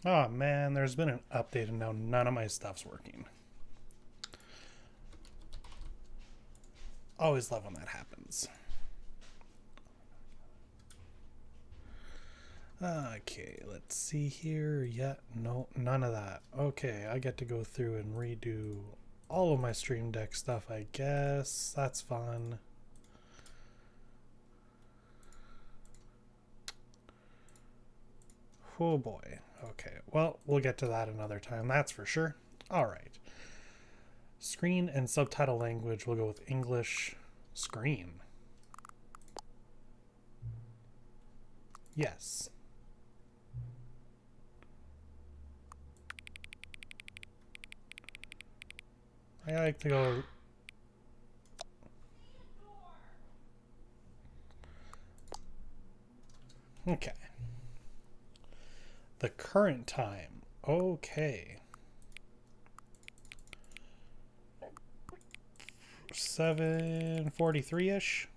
Oh man, there's been an update and now none of my stuff's working. Always love when that happens. Okay, let's see here. Yeah, no, none of that. Okay, I get to go through and redo all of my Stream Deck stuff, I guess. That's fun. Oh boy. Okay, well, we'll get to that another time, that's for sure. Alright. Screen and subtitle language, we'll go with English. Screen. Yes. I like to go. Okay. The current time. Okay. 7:43-ish.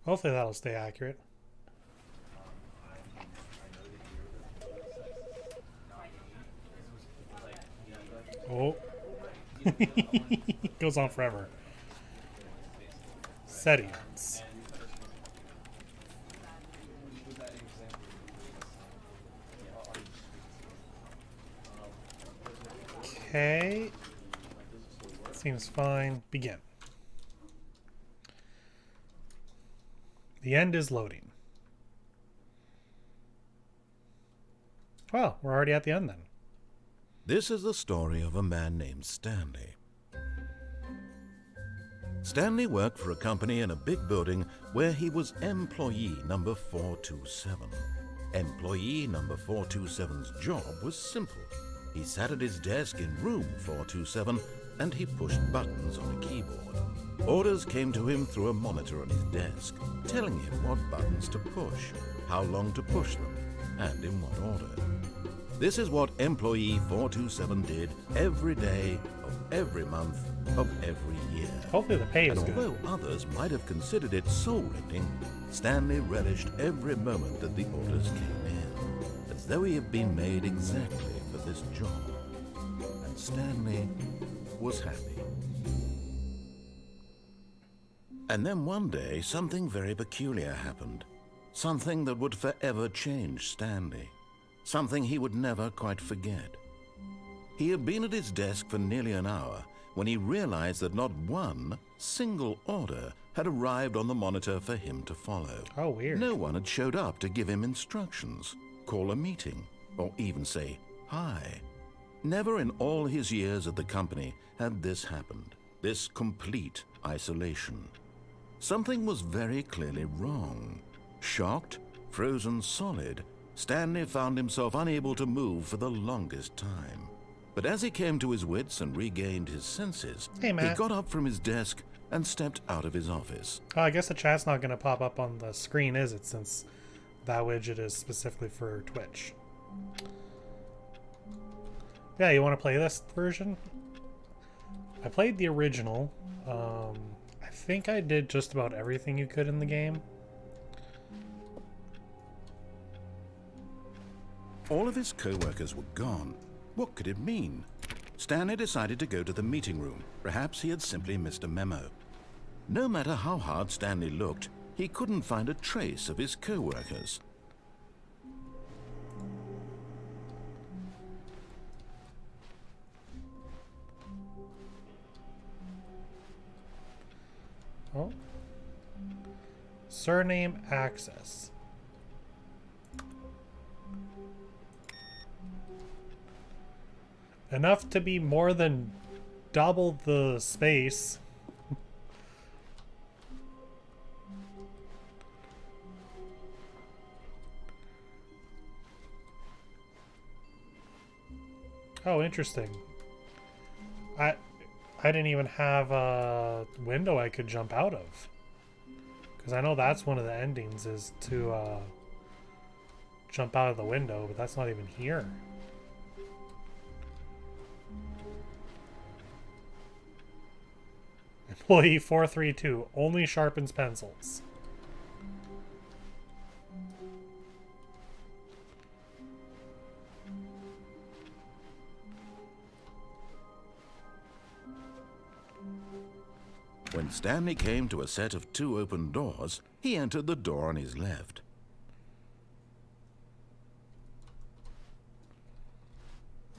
Hopefully that'll stay accurate. Oh. Goes on forever. Settings. Okay. Seems fine. Begin. The end is loading. Well, we're already at the end then. This is the story of a man named Stanley. Stanley worked for a company in a big building where he was employee number 427. Employee number 427's job was simple. He sat at his desk in room 427 and he pushed buttons on a keyboard. Orders came to him through a monitor on his desk, telling him what buttons to push, how long to push them, and in what order. This is what employee 427 did every day of every month of every year. Hopefully the pay is And good. although others might have considered it soul-rending, Stanley relished every moment that the orders came in, as though he had been made exactly for this job. And Stanley was happy. And then one day, something very peculiar happened. Something that would forever change Stanley. Something he would never quite forget. He had been at his desk for nearly an hour when he realized that not one single order had arrived on the monitor for him to follow. Oh, weird. No one had showed up to give him instructions, call a meeting, or even say hi. Never in all his years at the company had this happened, this complete isolation. Something was very clearly wrong. Shocked, frozen solid, Stanley found himself unable to move for the longest time. But as he came to his wits and regained his senses, Hey, he Matt. got up from his desk and stepped out of his office. Oh, I guess the chat's not going to pop up on the screen, is it? Since that widget is specifically for Twitch. Yeah, you want to play this version? I played the original. I think I did just about everything you could in the game. All of his co-workers were gone. What could it mean? Stanley decided to go to the meeting room. Perhaps he had simply missed a memo. No matter how hard Stanley looked, he couldn't find a trace of his co-workers. Oh. Surname access. Enough to be more than double the space. Oh, interesting. I didn't even have a window I could jump out of. Because I know that's one of the endings is to jump out of the window, but that's not even here. Employee 432 only sharpens pencils. When Stanley came to a set of 2 open doors, he entered the door on his left.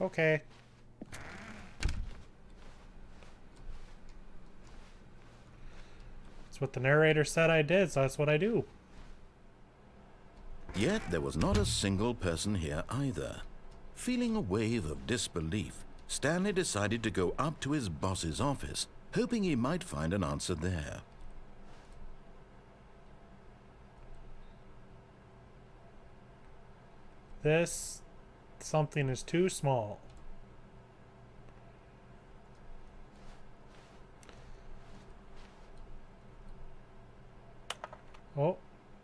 Okay. That's what the narrator said I did, so that's what I do. Yet there was not a single person here either. Feeling a wave of disbelief, Stanley decided to go up to his boss's office, hoping he might find an answer there. This something is too small. Oh,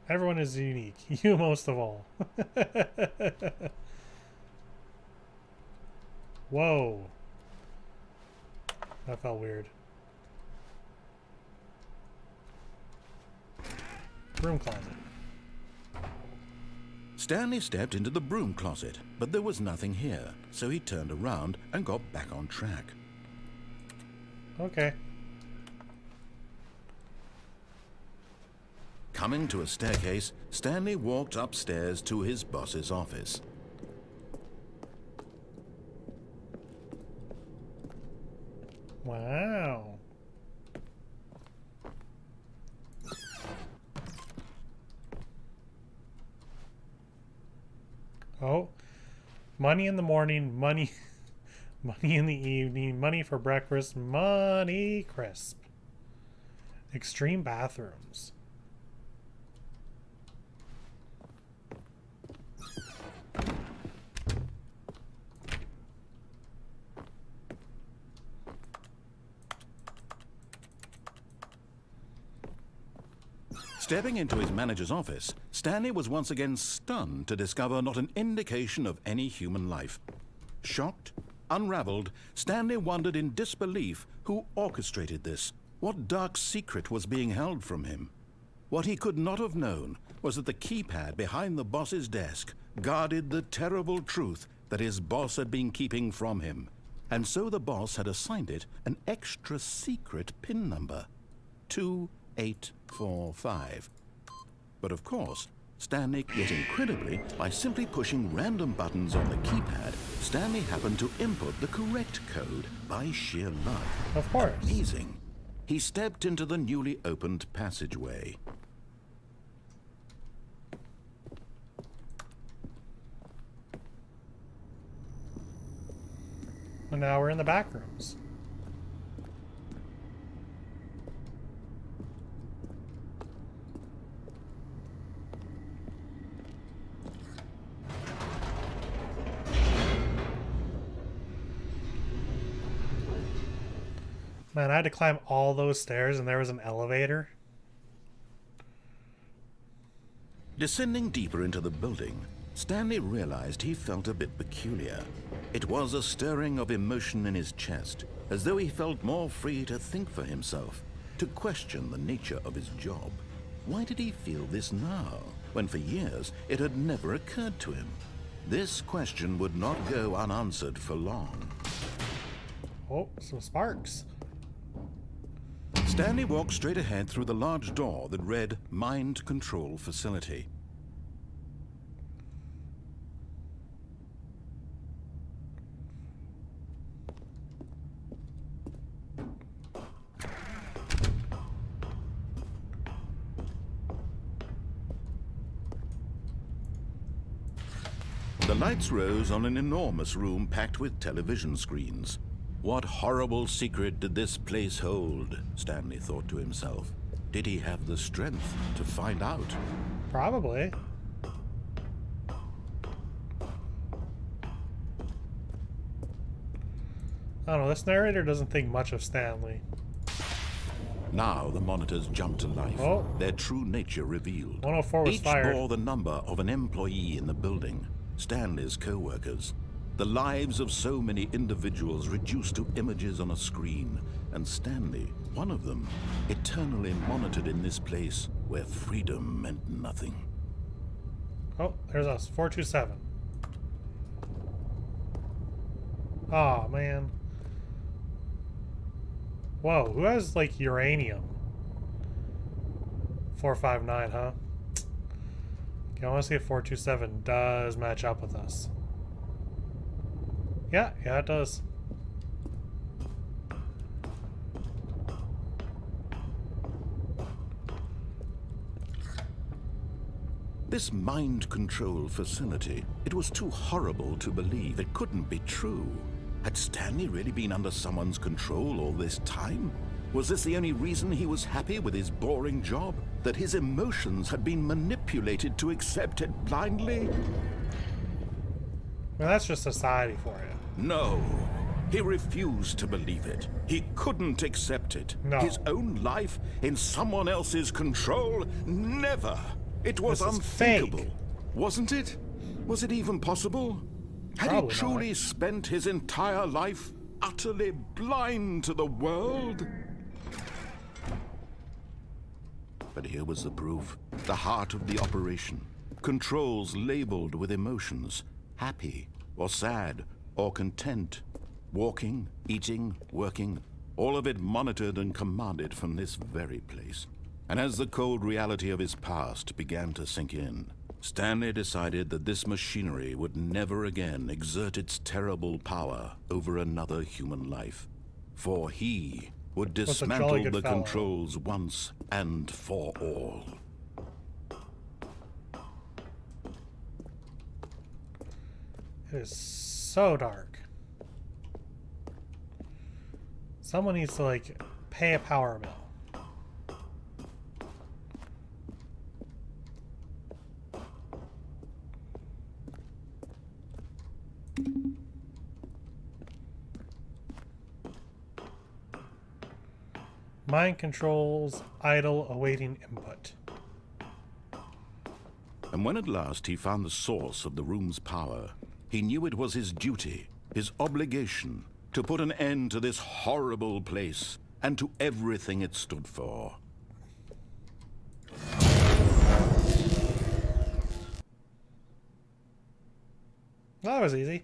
everyone is unique. You most of all. Whoa. That felt weird. Broom closet. Stanley stepped into the broom closet, but there was nothing here, so he turned around and got back on track. Okay. Coming to a staircase, Stanley walked upstairs to his boss's office. Wow. Oh, money in the morning, money in the evening, money for breakfast, money crisp. Extreme bathrooms. Stepping into his manager's office, Stanley was once again stunned to discover not an indication of any human life. Shocked, unraveled, Stanley wondered in disbelief who orchestrated this, what dark secret was being held from him. What he could not have known was that the keypad behind the boss's desk guarded the terrible truth that his boss had been keeping from him, and so the boss had assigned it an extra secret PIN number, 2845. But of course, Stanley, yet incredibly, by simply pushing random buttons on the keypad, Stanley happened to input the correct code by sheer luck. Of course. Amazing. He stepped into the newly opened passageway. And now we're in the back rooms. Man, I had to climb all those stairs and there was an elevator. Descending deeper into the building, Stanley realized he felt a bit peculiar. It was a stirring of emotion in his chest, as though he felt more free to think for himself, to question the nature of his job. Why did he feel this now, when for years it had never occurred to him? This question would not go unanswered for long. Oh, some sparks. Stanley walked straight ahead through the large door that read Mind Control Facility. The lights rose on an enormous room packed with television screens. What horrible secret did this place hold? Stanley thought to himself. Did he have the strength to find out? Probably. I don't know, this narrator doesn't think much of Stanley. Now the monitors jumped to life, Oh. their true nature revealed. 104 was Each fired. bore the number of an employee in the building, Stanley's co-workers. The lives of so many individuals reduced to images on a screen, and Stanley, one of them, eternally monitored in this place where freedom meant nothing. Oh, there's us. 427. Oh, man. Whoa, who has, like, uranium? 459, huh? Okay, I want to see if 427 does match up with us. Yeah, it does. This mind control facility, it was too horrible to believe. It couldn't be true. Had Stanley really been under someone's control all this time? Was this the only reason he was happy with his boring job? That his emotions had been manipulated to accept it blindly? Well, that's just society for you. No. He refused to believe it. He couldn't accept it. No. His own life in someone else's control? Never. It was This is unthinkable. fake. Wasn't it? Was it even possible? Had Probably he truly not. spent his entire life utterly blind to the world? But here was the proof. The heart of the operation. Controls labeled with emotions. Happy, or sad, or content. Walking, eating, working. All of it monitored and commanded from this very place. And as the cold reality of his past began to sink in, Stanley decided that this machinery would never again exert its terrible power over another human life. For he would a jolly dismantle good the fellow. controls once and for all. It is so dark. Someone needs to, like, pay a power bill. Mind controls idle awaiting input. And when at last he found the source of the room's power, he knew it was his duty, his obligation, to put an end to this horrible place and to everything it stood for. That was easy.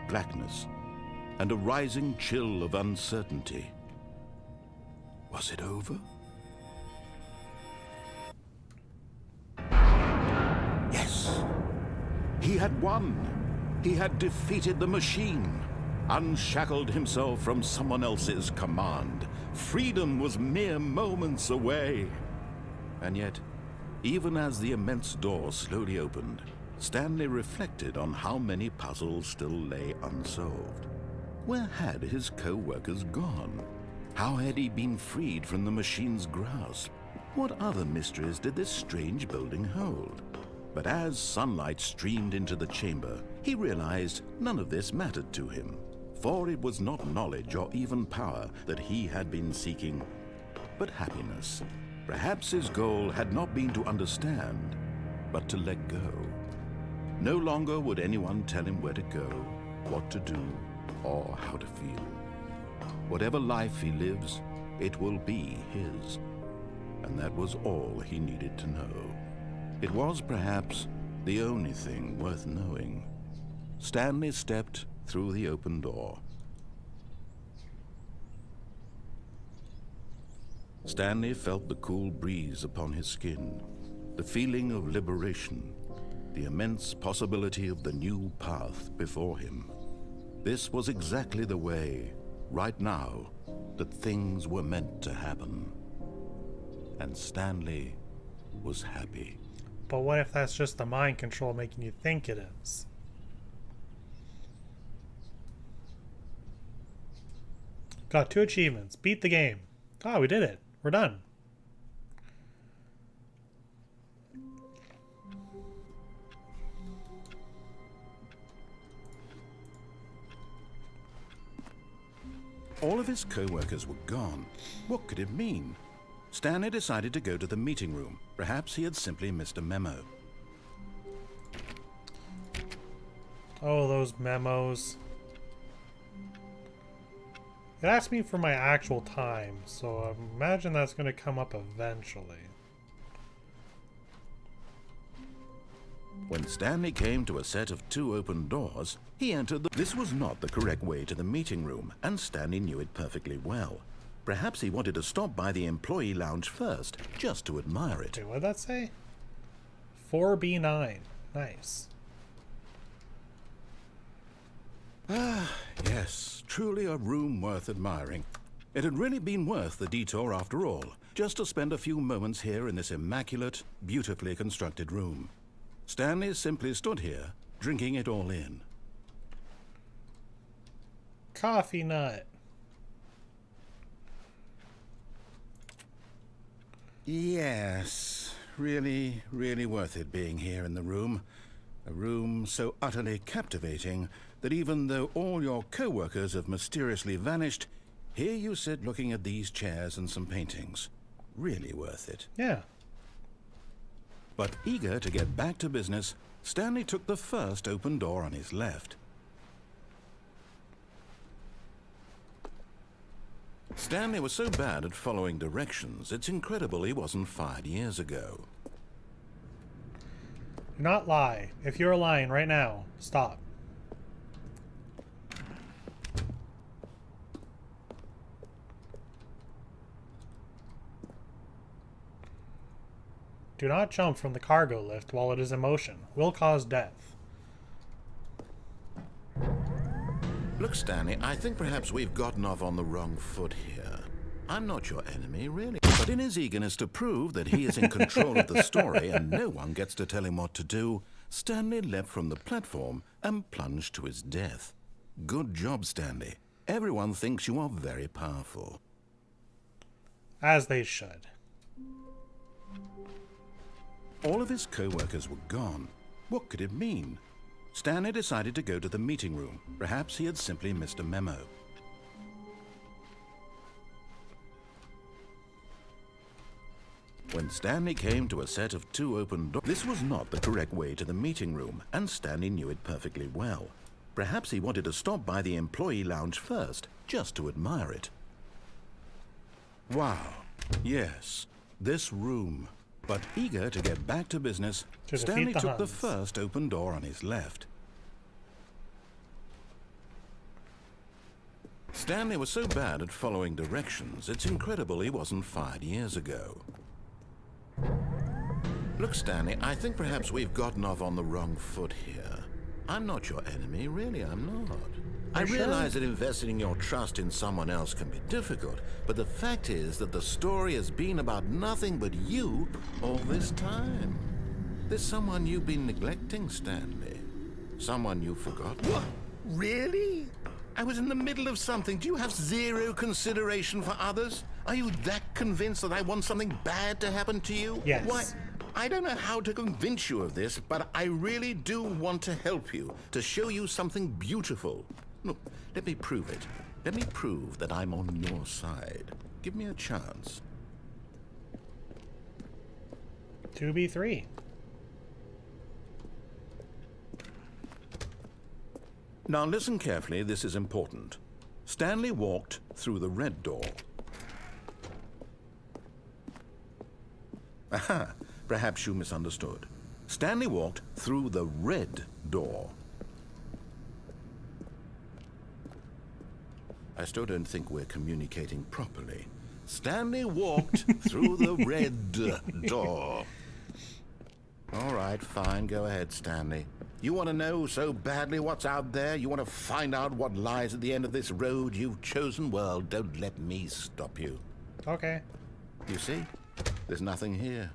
Blackness and a rising chill of uncertainty. Was it over? Yes. He had won. He had defeated the machine, unshackled himself from someone else's command. Freedom was mere moments away. And yet, even as the immense door slowly opened, Stanley reflected on how many puzzles still lay unsolved. Where had his co-workers gone? How had he been freed from the machine's grasp? What other mysteries did this strange building hold? But as sunlight streamed into the chamber, he realized none of this mattered to him, for it was not knowledge or even power that he had been seeking, but happiness. Perhaps his goal had not been to understand, but to let go. No longer would anyone tell him where to go, what to do, or how to feel. Whatever life he lives, it will be his. And that was all he needed to know. It was perhaps the only thing worth knowing. Stanley stepped through the open door. Stanley felt the cool breeze upon his skin, the feeling of liberation, the immense possibility of the new path before him. This was exactly the way, right now, that things were meant to happen. And Stanley was happy. But what if that's just the mind control making you think it is? Got 2 achievements. Beat the game. Oh, we did it. We're done. All of his co-workers were gone. What could it mean? Stanley decided to go to the meeting room. Perhaps he had simply missed a memo. Oh, those memos. It asked me for my actual time, so I imagine that's going to come up eventually. When Stanley came to a set of 2 open doors, he entered the... This was not the correct way to the meeting room, and Stanley knew it perfectly well. Perhaps he wanted to stop by the employee lounge first, just to admire it. Okay, what did that say? 4B9. Nice. Ah, yes, truly a room worth admiring. It had really been worth the detour after all, just to spend a few moments here in this immaculate, beautifully constructed room. Stanley simply stood here, drinking it all in. Coffee nut. Yes, really, really worth it being here in the room. A room so utterly captivating that even though all your co-workers have mysteriously vanished, here you sit looking at these chairs and some paintings. Really worth it. Yeah. But eager to get back to business, Stanley took the first open door on his left. Stanley was so bad at following directions, it's incredible he wasn't fired years ago. Do not lie. If you're lying right now, stop. Do not jump from the cargo lift while it is in motion. Will cause death. Look, Stanley, I think perhaps we've gotten off on the wrong foot here. I'm not your enemy, really. But in his eagerness to prove that he is in control of the story and no one gets to tell him what to do, Stanley leapt from the platform and plunged to his death. Good job, Stanley. Everyone thinks you are very powerful. As they should. All of his co-workers were gone. What could it mean? Stanley decided to go to the meeting room. Perhaps he had simply missed a memo. When Stanley came to a set of 2 open doors, this was not the correct way to the meeting room, and Stanley knew it perfectly well. Perhaps he wanted to stop by the employee lounge first, just to admire it. Wow, yes, this room. But eager to get back to business, Stanley took the first open door on his left. Stanley was so bad at following directions, it's incredible he wasn't fired years ago. Look, Stanley, I think perhaps we've gotten off on the wrong foot here. I'm not your enemy, really, I'm not. I realize that investing your trust in someone else can be difficult, but the fact is that the story has been about nothing but you all this time. There's someone you've been neglecting, Stanley. Someone you forgot. What? Really? I was in the middle of something. Do you have zero consideration for others? Are you that convinced that I want something bad to happen to you? Yes. Why? I don't know how to convince you of this, but I really do want to help you, to show you something beautiful. Look, let me prove it. Let me prove that I'm on your side. Give me a chance. 2B3. Now listen carefully, this is important. Stanley walked through the red door. Aha, perhaps you misunderstood. Stanley walked through the red door. I still don't think we're communicating properly. Stanley walked through the red door. All right, fine, go ahead, Stanley. You want to know so badly what's out there? You want to find out what lies at the end of this road you've chosen? Well, don't let me stop you. Okay. You see? There's nothing here.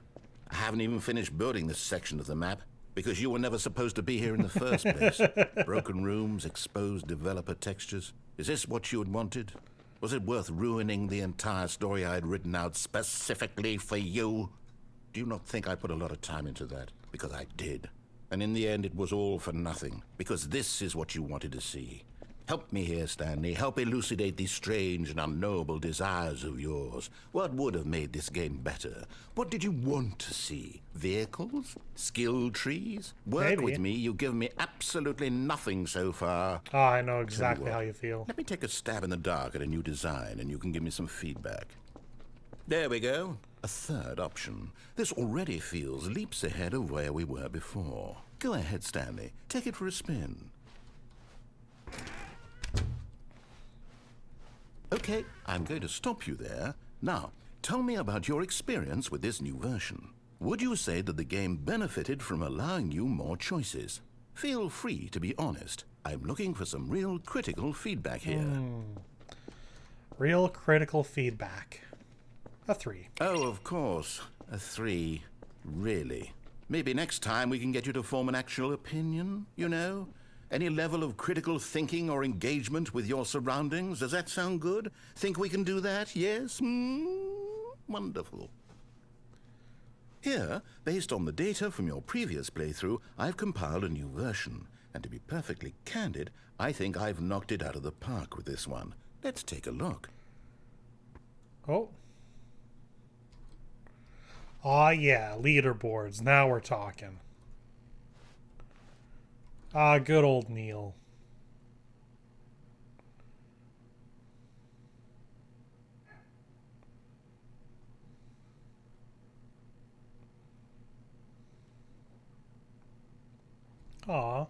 I haven't even finished building this section of the map because you were never supposed to be here in the first place. Broken rooms, exposed developer textures. Is this what you had wanted? Was it worth ruining the entire story I had written out specifically for you? Do you not think I put a lot of time into that? Because I did. And in the end, it was all for nothing. Because this is what you wanted to see. Help me here, Stanley. Help elucidate these strange and unknowable desires of yours. What would have made this game better? What did you want to see? Vehicles? Skill trees? Work Maybe. with me. You've given me absolutely nothing so far. Oh, I know exactly how you feel. Let me take a stab in the dark at a new design, and you can give me some feedback. There we go. A third option. This already feels leaps ahead of where we were before. Go ahead, Stanley. Take it for a spin. Okay, I'm going to stop you there. Now, tell me about your experience with this new version. Would you say that the game benefited from allowing you more choices? Feel free to be honest. I'm looking for some real critical feedback here. Real critical feedback. A 3. Oh, of course. A 3. Really? Maybe next time we can get you to form an actual opinion, you know? Any level of critical thinking or engagement with your surroundings? Does that sound good? Think we can do that? Yes? Wonderful. Here, based on the data from your previous playthrough, I've compiled a new version. And to be perfectly candid, I think I've knocked it out of the park with this one. Let's take a look. Oh. Aw, yeah, leaderboards. Now we're talking. Ah, good old Neil. Aw.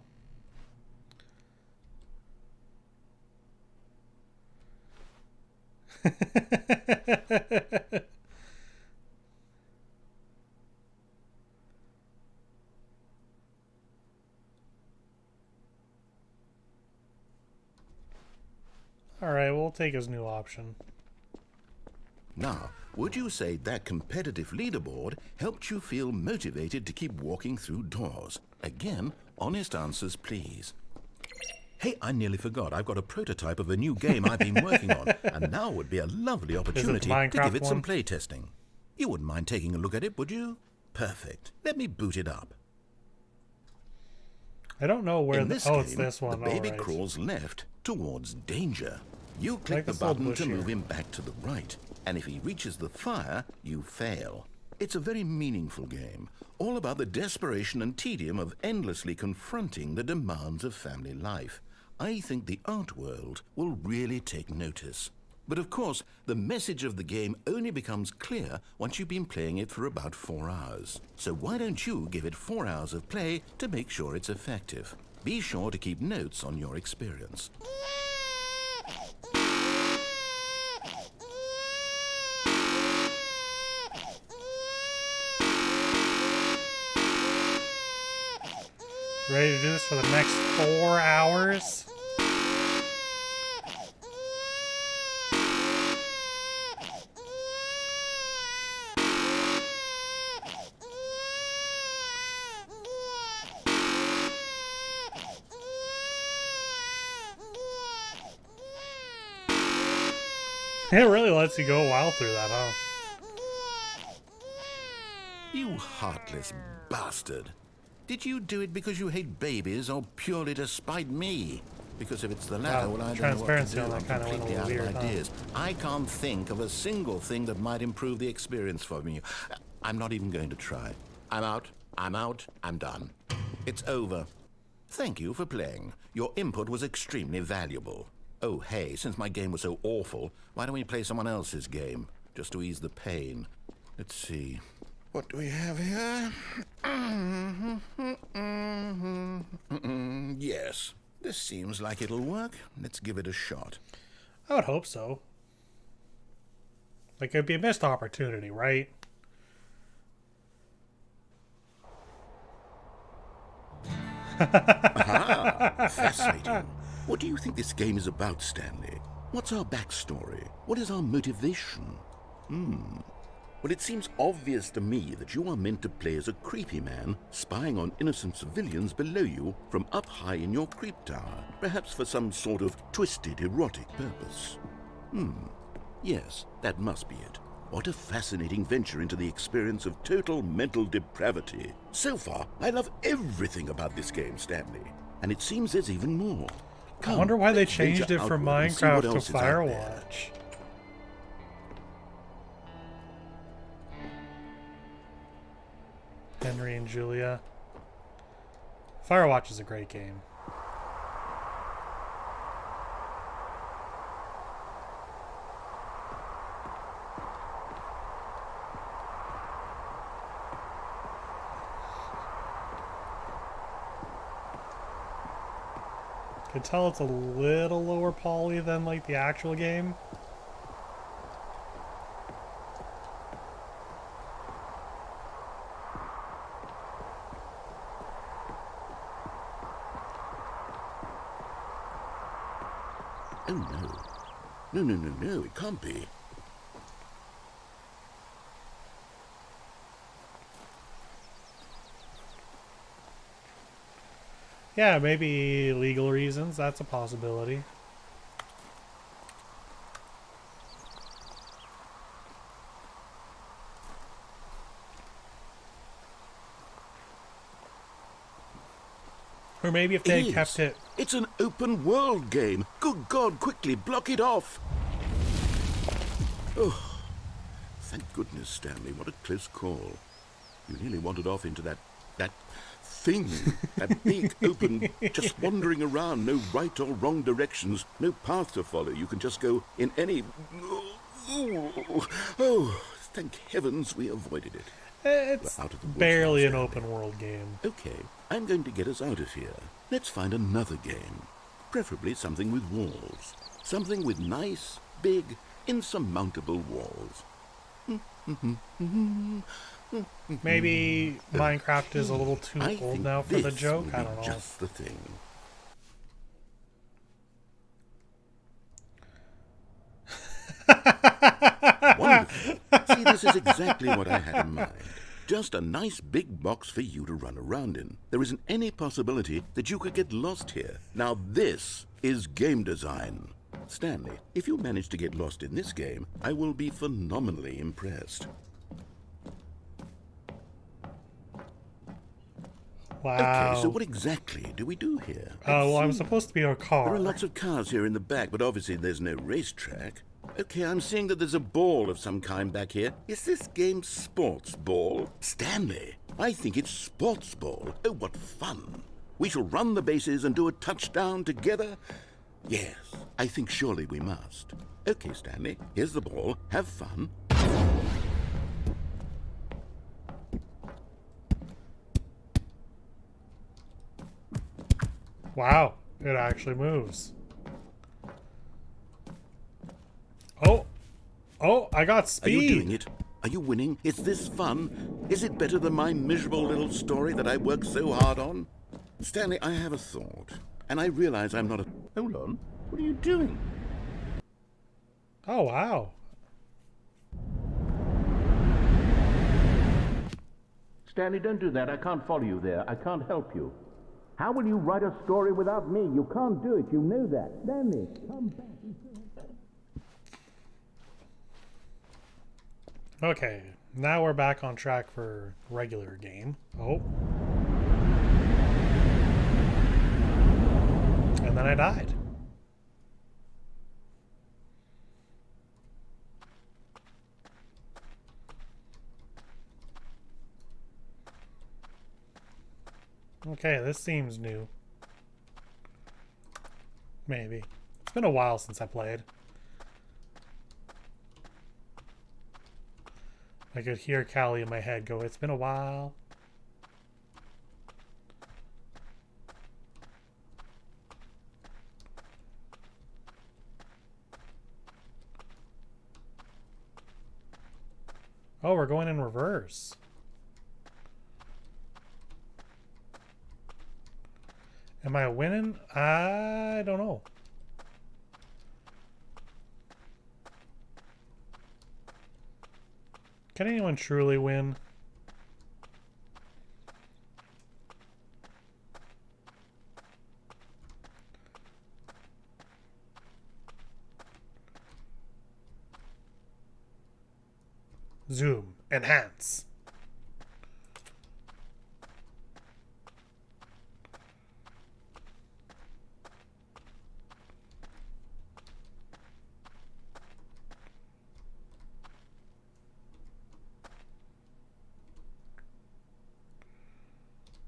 Alright, we'll take his new option. Now, would you say that competitive leaderboard helped you feel motivated to keep walking through doors? Again, honest answers, please. Hey, I nearly forgot. I've got a prototype of a new game I've been working on, and now would be a lovely opportunity to give it some playtesting. You wouldn't mind taking a look at it, would you? Perfect. Let me boot it up. I don't know where it's this one. The baby crawls left towards danger. You click the button to move him back to the right, and if he reaches the fire, you fail. It's a very meaningful game, all about the desperation and tedium of endlessly confronting the demands of family life. I think the art world will really take notice. But of course, the message of the game only becomes clear once you've been playing it for about 4 hours. So why don't you give it 4 hours of play to make sure it's effective? Be sure to keep notes on your experience. Ready to do this for the next 4 hours? It really lets you go a while through that, huh? You heartless bastard. Did you do it because you hate babies or purely to spite me? Because if it's the latter, well, I don't know what to do. I'm completely out of ideas. I can't think of a single thing that might improve the experience for me. I'm not even going to try. I'm out. I'm done. It's over. Thank you for playing. Your input was extremely valuable. Oh, hey, since my game was so awful, why don't we play someone else's game? Just to ease the pain. Let's see. What do we have here? Yes, this seems like it'll work. Let's give it a shot. I would hope so. Like, it'd be a missed opportunity, right? Aha! Fascinating. What do you think this game is about, Stanley? What's our backstory? What is our motivation? Well, it seems obvious to me that you are meant to play as a creepy man spying on innocent civilians below you from up high in your creep tower, perhaps for some sort of twisted, erotic purpose. Yes, that must be it. What a fascinating venture into the experience of total mental depravity. So far, I love everything about this game, Stanley. And it seems there's even more. I wonder why they let's venture changed it from outward and see what Minecraft to else is out there. Firewatch. Henry and Julia. Firewatch is a great game. I can tell it's a little lower poly than like the actual game. Oh no. No, it can't be. Yeah, maybe legal reasons. That's a possibility. Or maybe if they had kept it... It's an open world game. Good God, quickly block it off. Oh, thank goodness, Stanley. What a close call. You nearly wandered off into that thing. That big, open, just wandering around. No right or wrong directions. No path to follow. You can just go in any... Oh, thank heavens we avoided it. It's We're out of the woods barely now, an Stanley. open world game. Okay, I'm going to get us out of here. Let's find another game. Preferably something with walls. Something with nice, big, insurmountable walls. Maybe Minecraft is a little too I old think now for the this joke. will I be don't know. just the thing. Wonderful. See, this is exactly what I had in mind. Just a nice big box for you to run around in. There isn't any possibility that you could get lost here. Now this is game design. Stanley, if you manage to get lost in this game, I will be phenomenally impressed. Wow. Okay, so what exactly do we do here? Oh, well, I'm supposed to be a car. There are lots of cars here in the back, but obviously there's no racetrack. Okay, I'm seeing that there's a ball of some kind back here. Is this game sports ball? Stanley, I think it's sports ball. Oh, what fun. We shall run the bases and do a touchdown together? Yes, I think surely we must. Okay, Stanley, here's the ball. Have fun. Wow, it actually moves. Oh, I got speed. Are you doing it? Are you winning? Is this fun? Is it better than my miserable little story that I worked so hard on? Stanley, I have a thought, and I realize I'm not a... Hold on. What are you doing? Oh, wow. Stanley, don't do that. I can't follow you there. I can't help you. How will you write a story without me? You can't do it. You know that. Stanley, come back. Okay, now we're back on track for regular game. Oh. And then I died. Okay, this seems new. Maybe. It's been a while since I played. I could hear Callie in my head go, "It's been a while." Oh, we're going in reverse. Am I winning? I don't know. Can anyone truly win? Zoom. Enhance.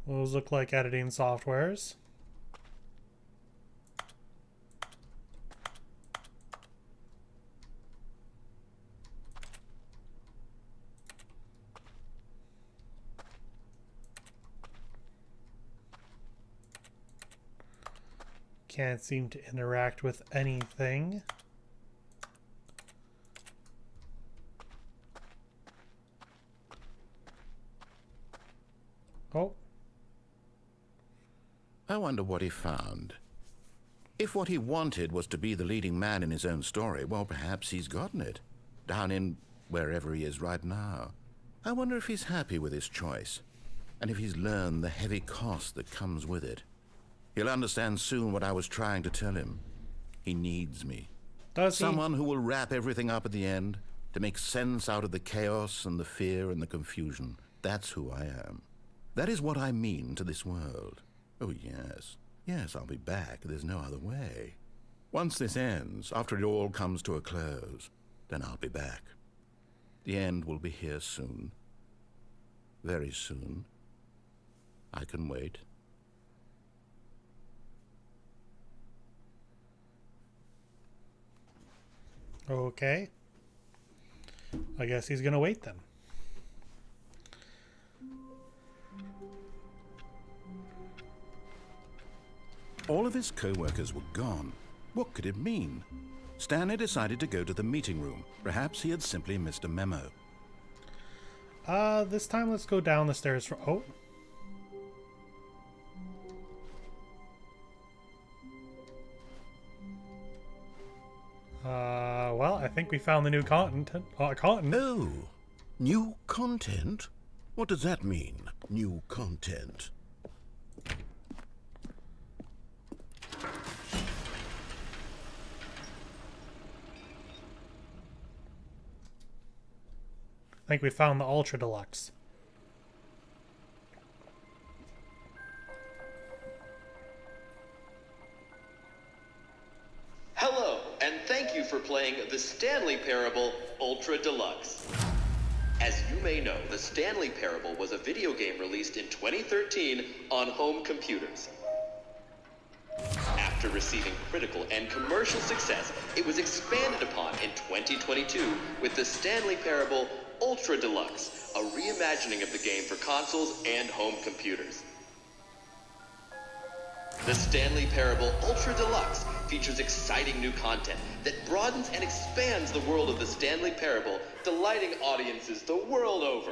Those look like editing softwares. Can't seem to interact with anything. Oh. I wonder what he found. If what he wanted was to be the leading man in his own story, well, perhaps he's gotten it. Down in wherever he is right now. I wonder if he's happy with his choice, and if he's learned the heavy cost that comes with it. He'll understand soon what I was trying to tell him. He needs me. Does he? Someone who will wrap everything up at the end, to make sense out of the chaos and the fear and the confusion. That's who I am. That is what I mean to this world. Oh, yes. Yes, I'll be back. There's no other way. Once this ends, after it all comes to a close, then I'll be back. The end will be here soon. Very soon. I can wait. Okay. I guess he's gonna wait then. All of his co-workers were gone. What could it mean? Stanley decided to go to the meeting room. Perhaps he had simply missed a memo. This time let's go down the stairs for... Oh. Well, I think we found the new content. Oh, new content? What does that mean, new content? I think we found the Ultra Deluxe. Hello, and thank you for playing The Stanley Parable Ultra Deluxe. As you may know, The Stanley Parable was a video game released in 2013 on home computers. After receiving critical and commercial success, it was expanded upon in 2022 with The Stanley Parable Ultra Deluxe, a reimagining of the game for consoles and home computers. The Stanley Parable Ultra Deluxe features exciting new content that broadens and expands the world of the Stanley Parable, delighting audiences the world over.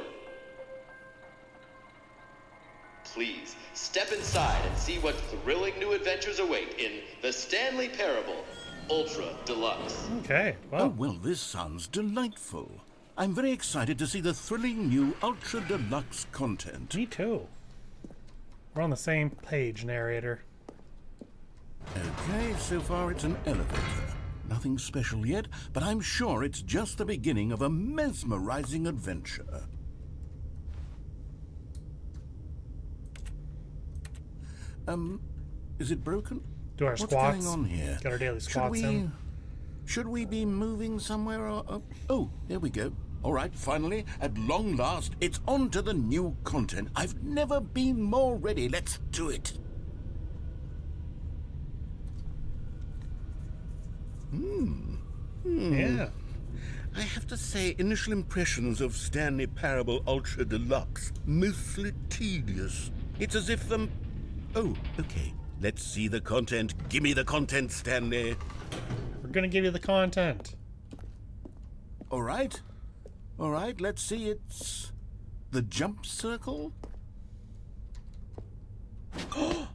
Please, step inside and see what thrilling new adventures await in The Stanley Parable Ultra Deluxe. Okay, Oh, well. well, this sounds delightful. I'm very excited to see the thrilling new Ultra Deluxe content. Me too. We're on the same page, narrator. Okay, so far it's an elevator. Nothing special yet, but I'm sure it's just the beginning of a mesmerizing adventure. Is it broken? Do our What's squats. going on here? Get our daily squats in. Should we be moving somewhere? Or, oh, there we go. All right, finally, at long last, it's on to the new content. I've never been more ready. Let's do it. Yeah. I have to say, initial impressions of Stanley Parable Ultra Deluxe, mostly tedious. It's as if Oh, okay. Let's see the content. Give me the content, Stanley. We're gonna give you the content. All right. All right, let's see. It's the jump circle. I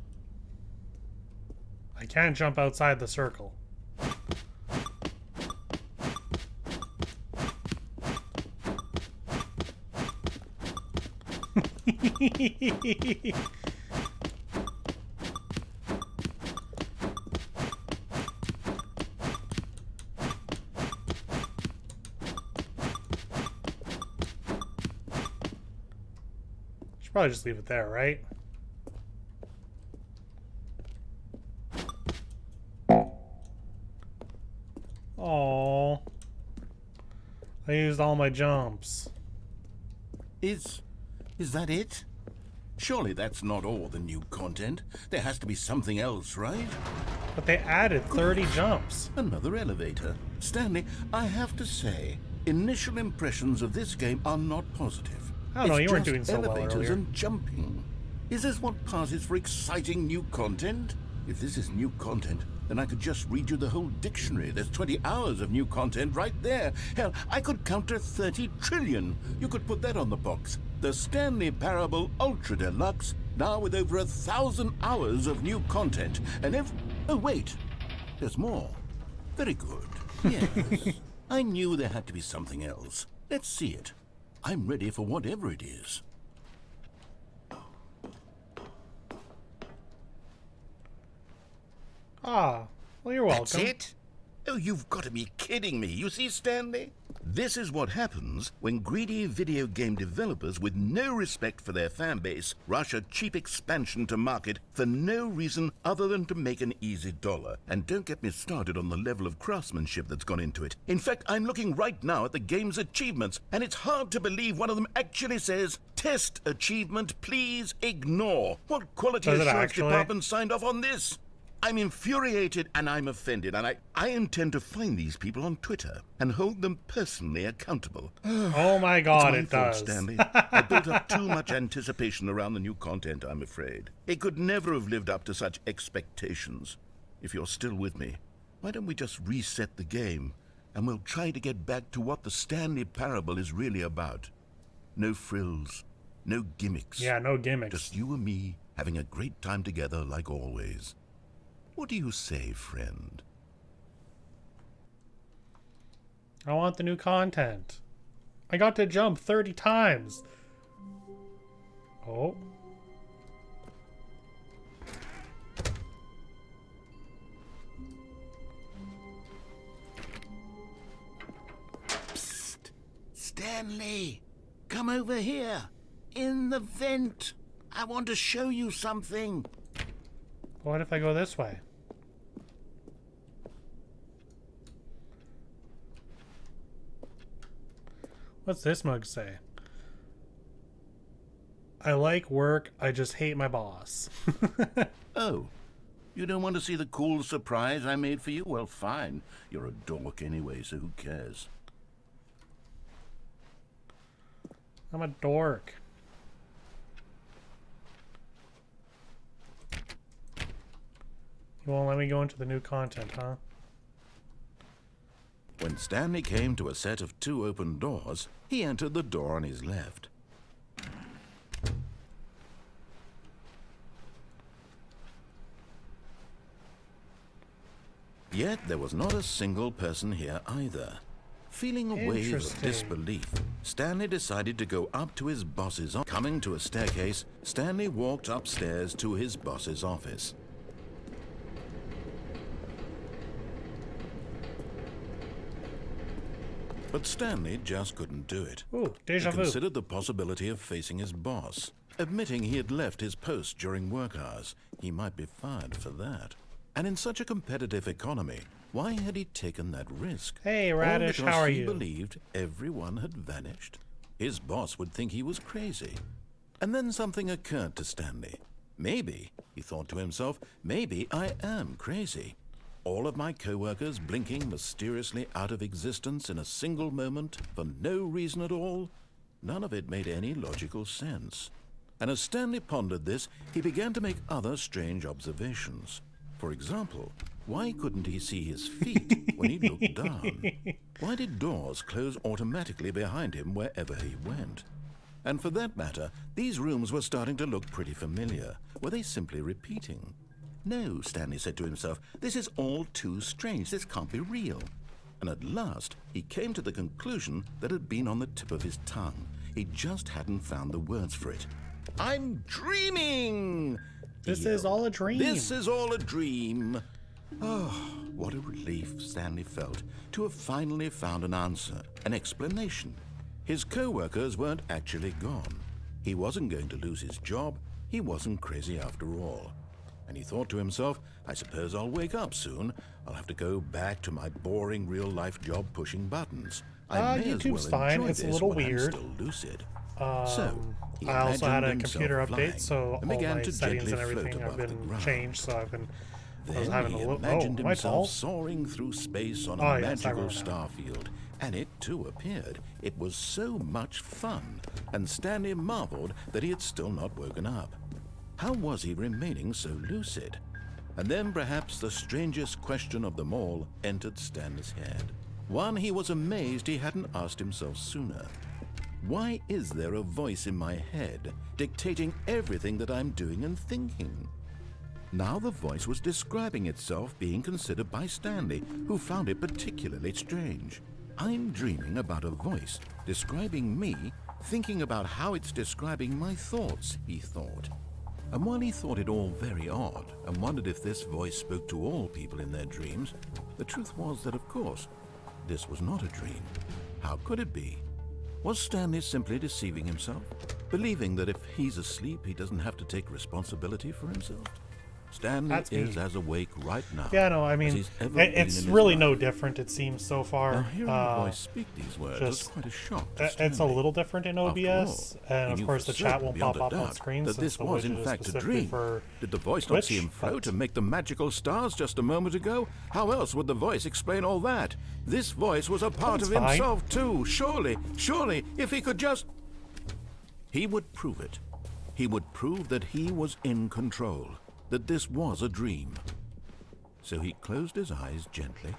can't jump outside the circle. Should probably just leave it there, right? Oh, I used all my jumps. Is that it? Surely that's not all the new content. There has to be something else, right? But they added 30 jumps. Another elevator. Stanley, I have to say, initial impressions of this game are not positive. I don't know, It's you weren't just doing so well elevators earlier. and jumping. Is this what passes for exciting new content? If this is new content, then I could just read you the whole dictionary. There's 20 hours of new content right there. Hell, I could count to 30 trillion. You could put that on the box. The Stanley Parable Ultra Deluxe, now with over 1,000 hours of new content. And oh, wait. There's more. Very good. Yes. I knew there had to be something else. Let's see it. I'm ready for whatever it is. Ah, well, you're welcome. That's it? Oh, you've got to be kidding me. You see, Stanley? This is what happens when greedy video game developers with no respect for their fan base rush a cheap expansion to market for no reason other than to make an easy dollar. And don't get me started on the level of craftsmanship that's gone into it. In fact, I'm looking right now at the game's achievements, and it's hard to believe one of them actually says, "Test achievement, please ignore." What quality Does it assurance actually? department signed off on this? I'm infuriated and I'm offended, and I intend to find these people on Twitter and hold them personally accountable. Oh my It's god, my it fault, does. Stanley. I built up too much anticipation around the new content, I'm afraid. It could never have lived up to such expectations. If you're still with me, why don't we just reset the game, and we'll try to get back to what the Stanley Parable is really about. No frills, no gimmicks. Yeah, no gimmicks. Just you and me having a great time together like always. What do you say, friend? I want the new content. I got to jump 30 times. Oh. Psst! Stanley! Come over here! In the vent! I want to show you something! What if I go this way? What's this mug say? I like work, I just hate my boss. Oh, you don't want to see the cool surprise I made for you? Well, fine. You're a dork anyway, so who cares? I'm a dork. You won't let me go into the new content, huh? When Stanley came to a set of 2 open doors, he entered the door on his left. Yet there was not a single person here either. Feeling a wave of Interesting. disbelief, Stanley decided to go up to his boss's office. Coming to a staircase, Stanley walked upstairs to his boss's office. But Stanley just couldn't do it. Ooh, He deja vu. considered the possibility of facing his boss. Admitting he had left his post during work hours, he might be fired for that. And in such a competitive economy, why had he taken that risk? Hey, All Radish, because how are he you? believed everyone had vanished. His boss would think he was crazy. And then something occurred to Stanley. Maybe, he thought to himself, maybe I am crazy. All of my co-workers blinking mysteriously out of existence in a single moment for no reason at all? None of it made any logical sense. And as Stanley pondered this, he began to make other strange observations. For example, why couldn't he see his feet when he looked down? Why did doors close automatically behind him wherever he went? And for that matter, these rooms were starting to look pretty familiar. Were they simply repeating? No, Stanley said to himself, this is all too strange. This can't be real. And at last, he came to the conclusion that had been on the tip of his tongue. He just hadn't found the words for it. I'm dreaming! This he is yelled. all a dream. This is all a dream. Oh, what a relief Stanley felt to have finally found an answer, an explanation. His co-workers weren't actually gone. He wasn't going to lose his job. He wasn't crazy after all. And he thought to himself, I suppose I'll wake up soon. I'll have to go back to my boring real-life job pushing buttons. I may as YouTube's well fine. enjoy It's a this little when I'm weird. still lucid. So, He I also had a imagined himself computer flying update, so and all began my to settings gently and everything float have above the been ground. changed, so I was Then having a he little. Oh, imagined am I himself tall? soaring through space on a Oh, yes, I magical remember now. star field, and it too appeared. It was so much fun, and Stanley marveled that he had still not woken up. How was he remaining so lucid? And then perhaps the strangest question of them all entered Stanley's head. One he was amazed he hadn't asked himself sooner. Why is there a voice in my head dictating everything that I'm doing and thinking? Now the voice was describing itself being considered by Stanley, who found it particularly strange. I'm dreaming about a voice describing me, thinking about how it's describing my thoughts, he thought. And while he thought it all very odd and wondered if this voice spoke to all people in their dreams, the truth was that, of course, this was not a dream. How could it be? Was Stanley simply deceiving himself, believing that if he's asleep, he doesn't have to take responsibility for himself? Stanley That's me. is as awake right now. Yeah, no, I as mean, he's ever been in it's his really life. no different, it seems, so Now, far. hearing the voice speak these words was just- quite a shock to It's a Stanley. little different in After OBS, all, and he of knew course for the chat certain, won't beyond pop a up on doubt, screen that since this the was widget in is fact a specifically dream. for Did the voice not see Twitch, him float but- and make the magical stars just a moment ago? How else would the voice explain all that? This voice was a part of That's fine. himself too. Surely, if he could just... He would prove it. He would prove that he was in control, that this was a dream. So he closed his eyes gently,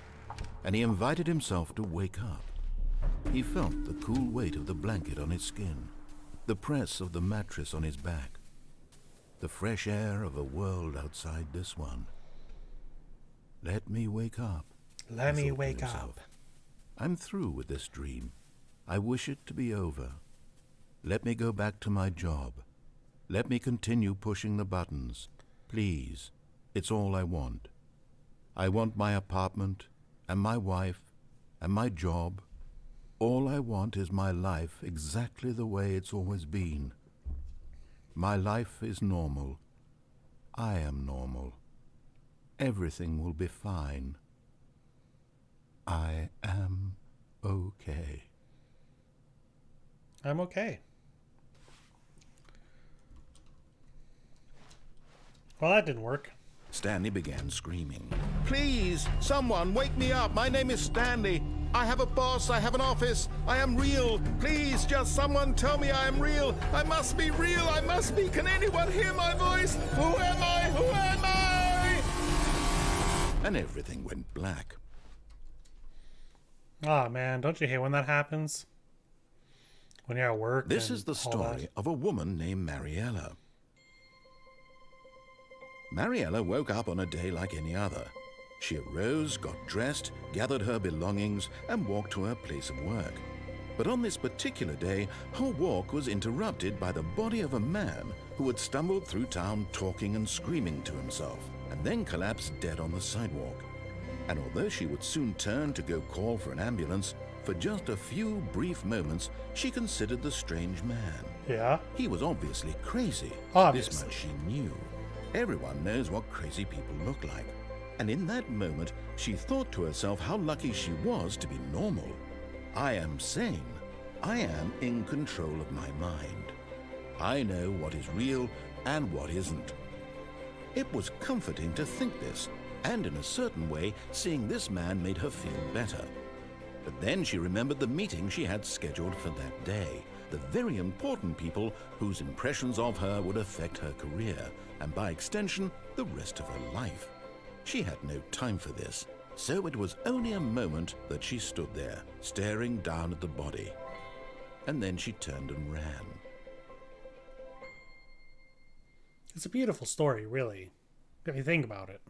and he invited himself to wake up. He felt the cool weight of the blanket on his skin, the press of the mattress on his back, the fresh air of a world outside this one. Let me wake up. Let he me thought to wake himself. up. I'm through with this dream. I wish it to be over. Let me go back to my job. Let me continue pushing the buttons. Please, it's all I want. I want my apartment, and my wife, and my job. All I want is my life exactly the way it's always been. My life is normal. I am normal. Everything will be fine. I am okay. I'm okay. Well, that didn't work. Stanley began screaming. Please, someone, wake me up. My name is Stanley. I have a boss. I have an office. I am real. Please, just someone tell me I am real. I must be real. I must be. Can anyone hear my voice? Who am I? Who am I? And everything went black. Ah, man, don't you hate when that happens? When you're at work. This and is the all story that? of a woman named Mariella. Mariella woke up on a day like any other. She arose, got dressed, gathered her belongings, and walked to her place of work. But on this particular day, her walk was interrupted by the body of a man who had stumbled through town talking and screaming to himself, and then collapsed dead on the sidewalk. And although she would soon turn to go call for an ambulance, for just a few brief moments, she considered the strange man. Yeah. He was obviously crazy. Obviously. This much she knew. Everyone knows what crazy people look like. And in that moment, she thought to herself how lucky she was to be normal. I am sane. I am in control of my mind. I know what is real and what isn't. It was comforting to think this, and in a certain way, seeing this man made her feel better. But then she remembered the meeting she had scheduled for that day, the very important people whose impressions of her would affect her career, and by extension, the rest of her life. She had no time for this, so it was only a moment that she stood there, staring down at the body. And then she turned and ran. It's a beautiful story, really, if you think about it.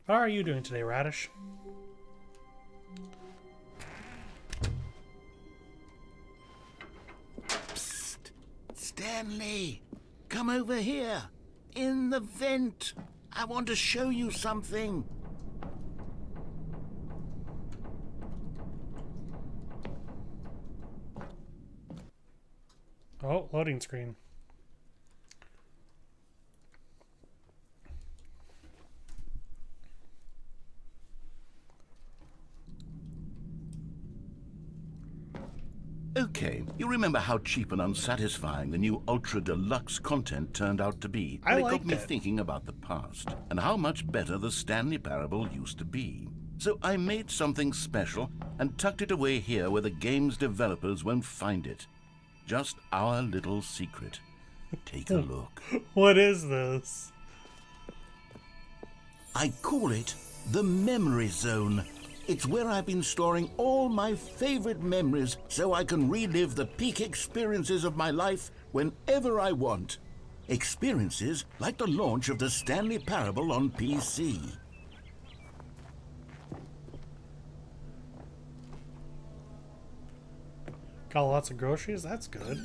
How are you doing today, Radish? Psst! Stanley! Come over here! In the vent! I want to show you something! Oh, loading screen. Okay, you remember how cheap and unsatisfying the new Ultra Deluxe content turned out to be? I It liked got me it. thinking about the past and how much better the Stanley Parable used to be. So I made something special and tucked it away here where the game's developers won't find it. Just our little secret. Take a look. What is this? I call it the Memory Zone. It's where I've been storing all my favorite memories so I can relive the peak experiences of my life whenever I want. Experiences like the launch of the Stanley Parable on PC. Got lots of groceries? That's good.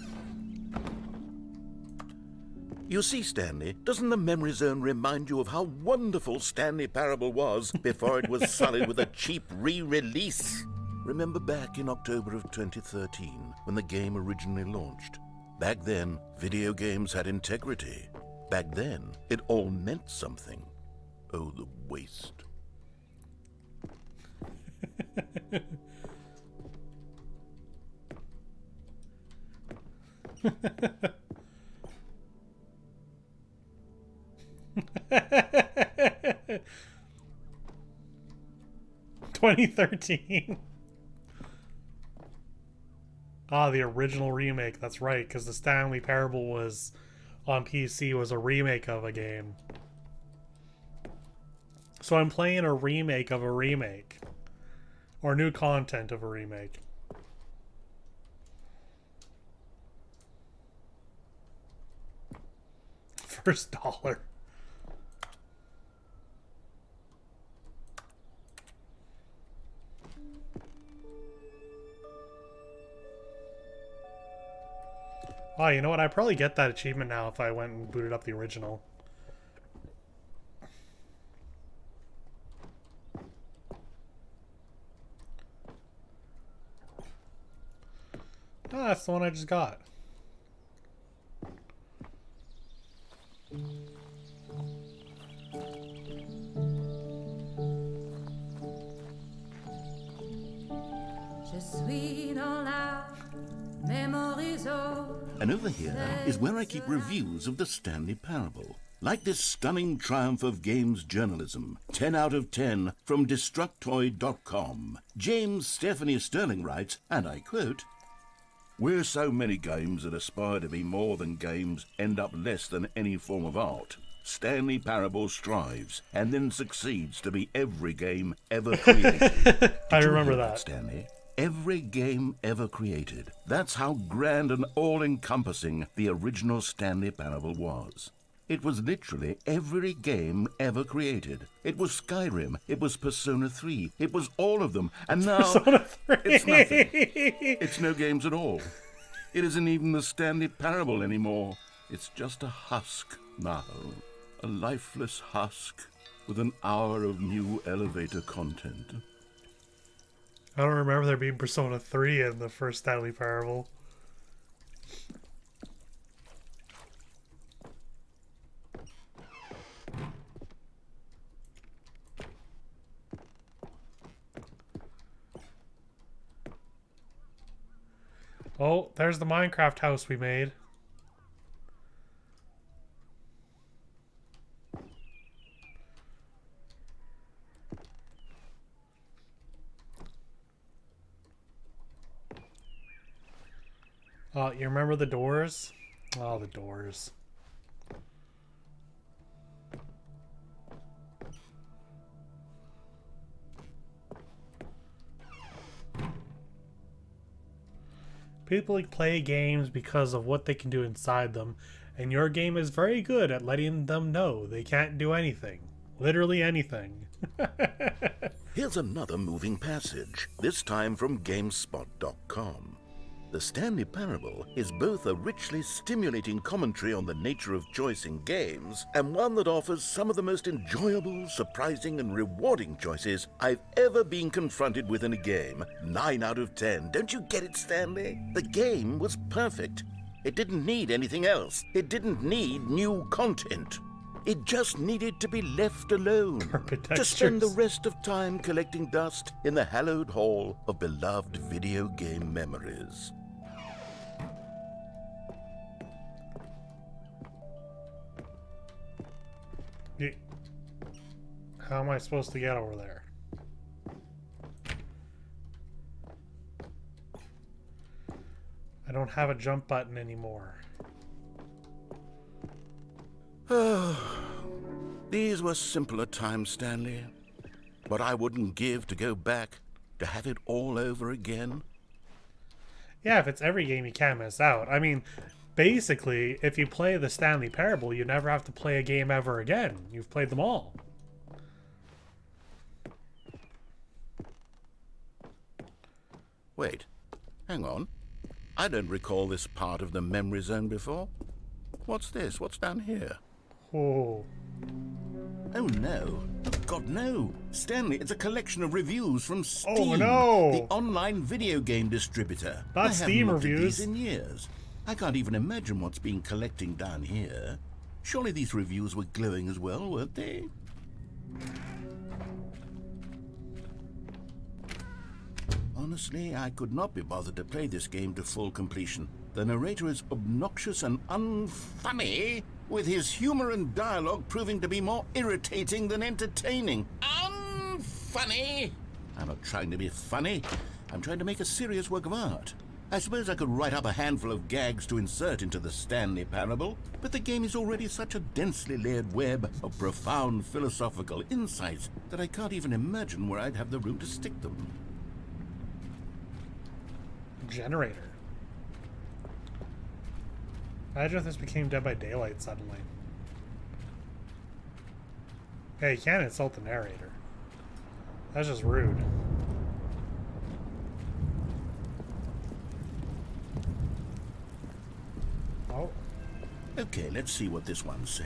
You see, Stanley, doesn't the Memory Zone remind you of how wonderful Stanley Parable was before it was sullied with a cheap re-release? Remember back in October of 2013, when the game originally launched? Back then, video games had integrity. Back then, it all meant something. Oh, the waste. (2013) Ah, the original remake. That's right, because the Stanley Parable was on PC was a remake of a game. So I'm playing a remake of a remake, or new content of a remake. First dollar. Oh, you know what? I'd probably get that achievement now if I went and booted up the original. Oh, that's the one I just got. And over here is where I keep reviews of the Stanley Parable. Like this stunning triumph of games journalism, 10 out of 10 from Destructoid.com. James Stephanie Sterling writes, and I quote, "Where so many games that aspire to be more than games end up less than any form of art, Stanley Parable strives and then succeeds to be every game ever created." I Did you remember hear that. Stanley? Every game ever created. That's how grand and all-encompassing the original Stanley Parable was. It was literally every game ever created. It was Skyrim. It was Persona 3. It was all of them. And now Persona 3. it's nothing. It's no games at all. It isn't even the Stanley Parable anymore. It's just a husk now. A lifeless husk with an hour of new elevator content. I don't remember there being Persona 3 in the first Stanley Parable. Oh, there's the Minecraft house we made. You remember the doors? Oh, the doors. People play games because of what they can do inside them, and your game is very good at letting them know they can't do anything. Literally anything. Here's another moving passage, this time from GameSpot.com. The Stanley Parable is both a richly stimulating commentary on the nature of choice in games and one that offers some of the most enjoyable, surprising, and rewarding choices I've ever been confronted with in a game. 9 out of 10. Don't you get it, Stanley? The game was perfect. It didn't need anything else. It didn't need new content. It just needed to be left alone to spend the rest of time collecting dust in the hallowed hall of beloved video game memories. How am I supposed to get over there? I don't have a jump button anymore. These were simpler times, Stanley. But I wouldn't give to go back, to have it all over again. Yeah, if it's every game, you can't miss out. I mean, basically, if you play the Stanley Parable, you never have to play a game ever again. You've played them all. Wait, hang on. I don't recall this part of the memory zone before. What's this? What's down here? Oh. Oh no. Oh God, no. Stanley, it's a collection of reviews from Steam. Oh, no. The online video game distributor. Not I Steam haven't looked at reviews. these in years. I can't even imagine what's been collecting down here. Surely these reviews were glowing as well, weren't they? Honestly, I could not be bothered to play this game to full completion. The narrator is obnoxious and unfunny, with his humor and dialogue proving to be more irritating than entertaining. Unfunny! I'm not trying to be funny. I'm trying to make a serious work of art. I suppose I could write up a handful of gags to insert into the Stanley Parable, but the game is already such a densely layered web of profound philosophical insights that I can't even imagine where I'd have the room to stick them. Generator. Imagine if this became Dead by Daylight suddenly. Hey, you can't insult the narrator. That's just rude. Oh. Okay, let's see what this one says.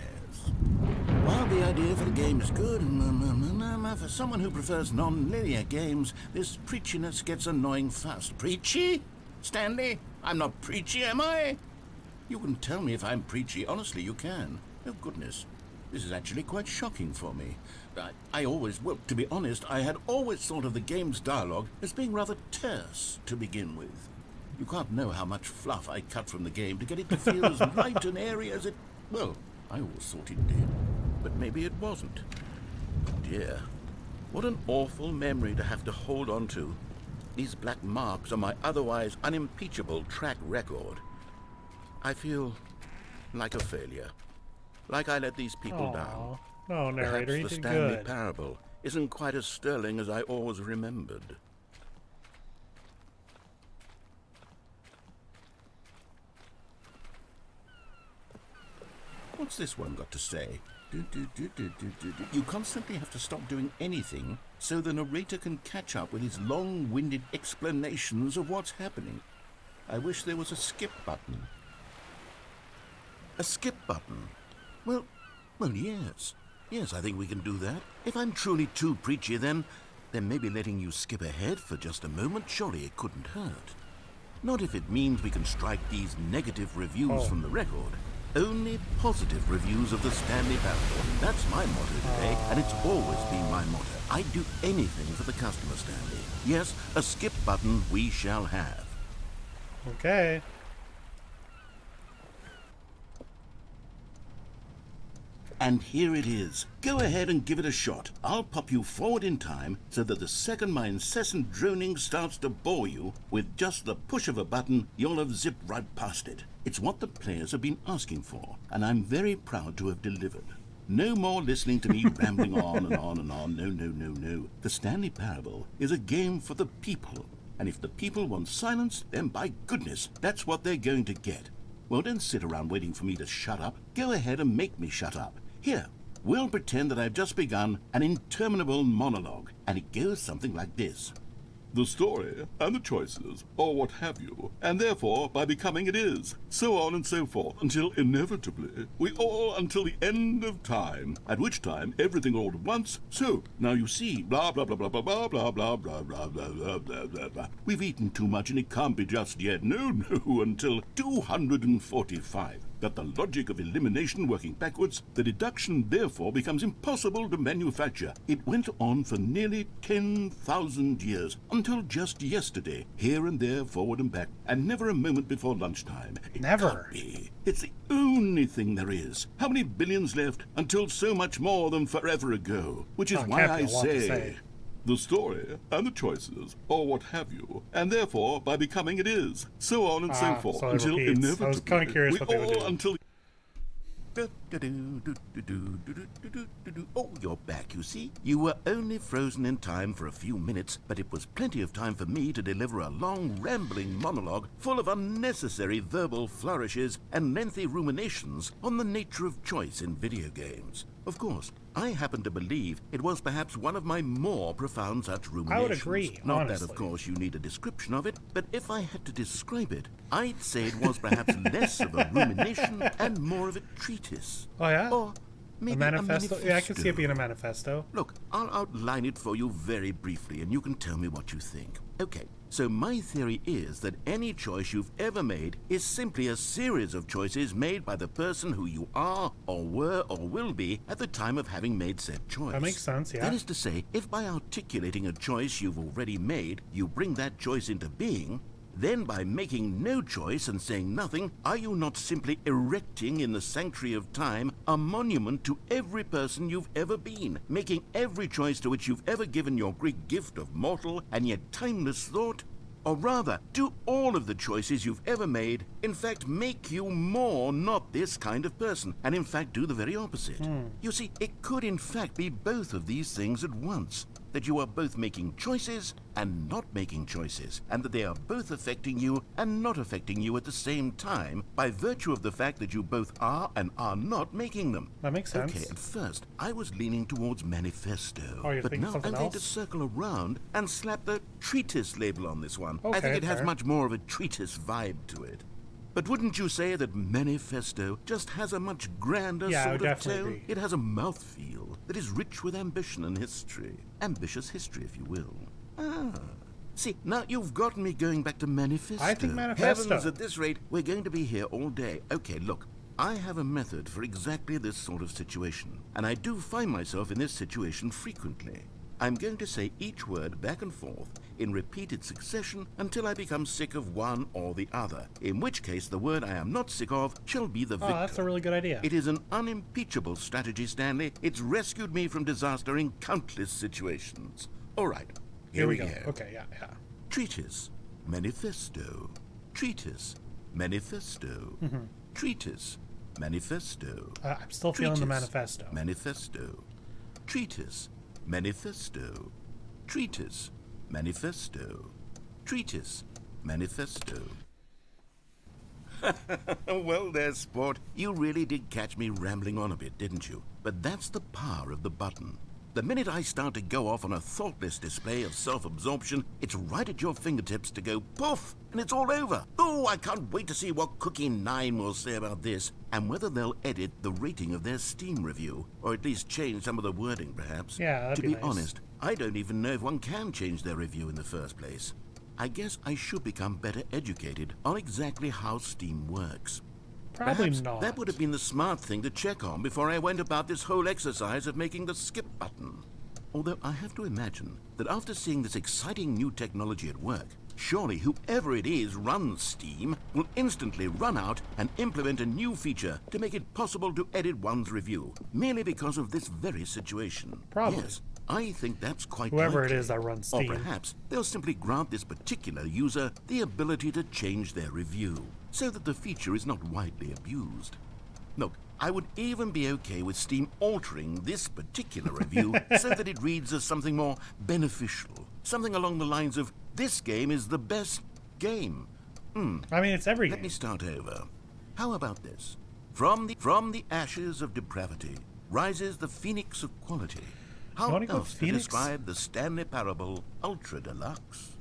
While the idea for the game is good, for someone who prefers non-linear games, this preachiness gets annoying fast. Preachy? Stanley? I'm not preachy, am I? You can tell me if I'm preachy. Honestly, you can. Oh, goodness. This is actually quite shocking for me. Well, to be honest, I had always thought of the game's dialogue as being rather terse to begin with. You can't know how much fluff I cut from the game to get it to feel as light and airy as it... Well, I always thought it did. But maybe it wasn't. Dear, what an awful memory to have to hold on to. These black marks are my otherwise unimpeachable track record. I feel like a failure. Like I let these people down. No, narrator, Perhaps you the did Stanley good. Parable isn't quite as sterling as I always remembered. What's this one got to say? You constantly have to stop doing anything so the narrator can catch up with his long-winded explanations of what's happening. I wish there was a skip button. A skip button? Well, yes. Yes, I think we can do that. If I'm truly too preachy, then maybe letting you skip ahead for just a moment, surely it couldn't hurt. Not if it means we can strike these negative reviews from the record. Only positive reviews of the Stanley Parable. That's my motto today, and it's always been my motto. I'd do anything for the customer, Stanley. Yes, a skip button we shall have. Okay. And here it is. Go ahead and give it a shot. I'll pop you forward in time so that the second my incessant droning starts to bore you, with just the push of a button, you'll have zipped right past it. It's what the players have been asking for, and I'm very proud to have delivered. No more listening to me rambling on and on and on. No. The Stanley Parable is a game for the people. And if the people want silence, then by goodness, that's what they're going to get. Well, don't sit around waiting for me to shut up. Go ahead and make me shut up. Here, we'll pretend that I've just begun an interminable monologue, and it goes something like this. The story, and the choices, or what have you, and therefore, by becoming it is, so on and so forth, until inevitably, we all until the end of time, at which time everything all at once, so, now you see, blah blah blah blah blah blah blah blah blah blah blah blah blah blah blah. We've eaten too much and it can't be just yet, no, until 245. Got the logic of elimination working backwards, the deduction therefore becomes impossible to manufacture. It went on for nearly 10,000 years, until just yesterday, here and there, forward and back, and never a moment before lunchtime. It Never. can't be. It's the only only thing there is. How many billions left until so much more than forever ago? Which is Oh, why I Captain, a lot to say say. the story and the choices, or what have you, and therefore by becoming it is, so on and so forth, so it until repeats. I was inevitably kinda curious we what they would all do. until. Oh, you're back, you see. You were only frozen in time for a few minutes, but it was plenty of time for me to deliver a long, rambling monologue full of unnecessary verbal flourishes and lengthy ruminations on the nature of choice in video games. Of course, I happen to believe it was perhaps one of my more profound such ruminations. agree, Not that, honestly. of course, you need a description of it, but if I had to describe it, I'd say it was perhaps less of a rumination and more of a treatise. Oh, yeah? Or maybe A manifesto? Yeah, I can see it being a manifesto. Look, I'll outline it for you very briefly, and you can tell me what you think. Okay, so my theory is that any choice you've ever made is simply a series of choices made by the person who you are, or were, or will be at the time of having made said choice. That makes sense, yeah. That is to say, if by articulating a choice you've already made, you bring that choice into being, then by making no choice and saying nothing, are you not simply erecting in the sanctuary of time a monument to every person you've ever been, making every choice to which you've ever given your great gift of mortal and yet timeless thought? Or rather, do all of the choices you've ever made, in fact, make you more not this kind of person, and in fact do the very opposite? You see, it could in fact be both of these things at once. That you are both making choices and not making choices, and that they are both affecting you and not affecting you at the same time by virtue of the fact that you both are and are not making them. That makes sense. Okay, at first, I was leaning towards manifesto, Oh, you're but thinking now something I'm going to else? circle around and slap the treatise label on this one. I Okay, think it has fair. much more of a treatise vibe to it. But wouldn't you say that manifesto just has a much grander Yeah, I sort would of definitely tone? agree. It has a mouthfeel that is rich with ambition and history. Ambitious history, if you will. Ah. See, now you've gotten me going back to manifesto. I think manifesto. Heavens, at this rate, we're going to be here all day. Okay, look. I have a method for exactly this sort of situation, and I do find myself in this situation frequently. I'm going to say each word back and forth in repeated succession until I become sick of one or the other, in which case the word I am not sick of shall be the Oh, victor. that's a really good idea. It is an unimpeachable strategy, Stanley. It's rescued me from disaster in countless situations. All right, Here we go. Okay, yeah. Treatise, manifesto. Treatise, manifesto. Treatise, manifesto. I'm still feeling the Treatise, manifesto. Manifesto. Treatise, manifesto. Treatise, manifesto. Treatise, manifesto. Well there, sport. You really did catch me rambling on a bit, didn't you? But that's the power of the button. The minute I start to go off on a thoughtless display of self-absorption, it's right at your fingertips to go poof, and it's all over. Oh, I can't wait to see what Cookie 9 will say about this, and whether they'll edit the rating of their Steam review, or at least change some of the wording, perhaps. Yeah, that'd To be be nice. honest, I don't even know if one can change their review in the first place. I guess I should become better educated on exactly how Steam works. Probably Perhaps not. that would have been the smart thing to check on before I went about this whole exercise of making the skip button. Although I have to imagine that after seeing this exciting new technology at work, surely whoever it is runs Steam will instantly run out and implement a new feature to make it possible to edit one's review, merely because of this very situation. Probably. Yes, I think that's quite Whoever likely. it is that runs Or Steam. perhaps they'll simply grant this particular user the ability to change their review, so that the feature is not widely abused. Look, I would even be okay with Steam altering this particular review so that it reads as something more beneficial. Something along the lines of, this game is the best game. I mean, it's every Let me game. start over. How about this? From the ashes of depravity rises the phoenix of quality. How wanna go else to Phoenix? describe the Stanley Parable Ultra Deluxe?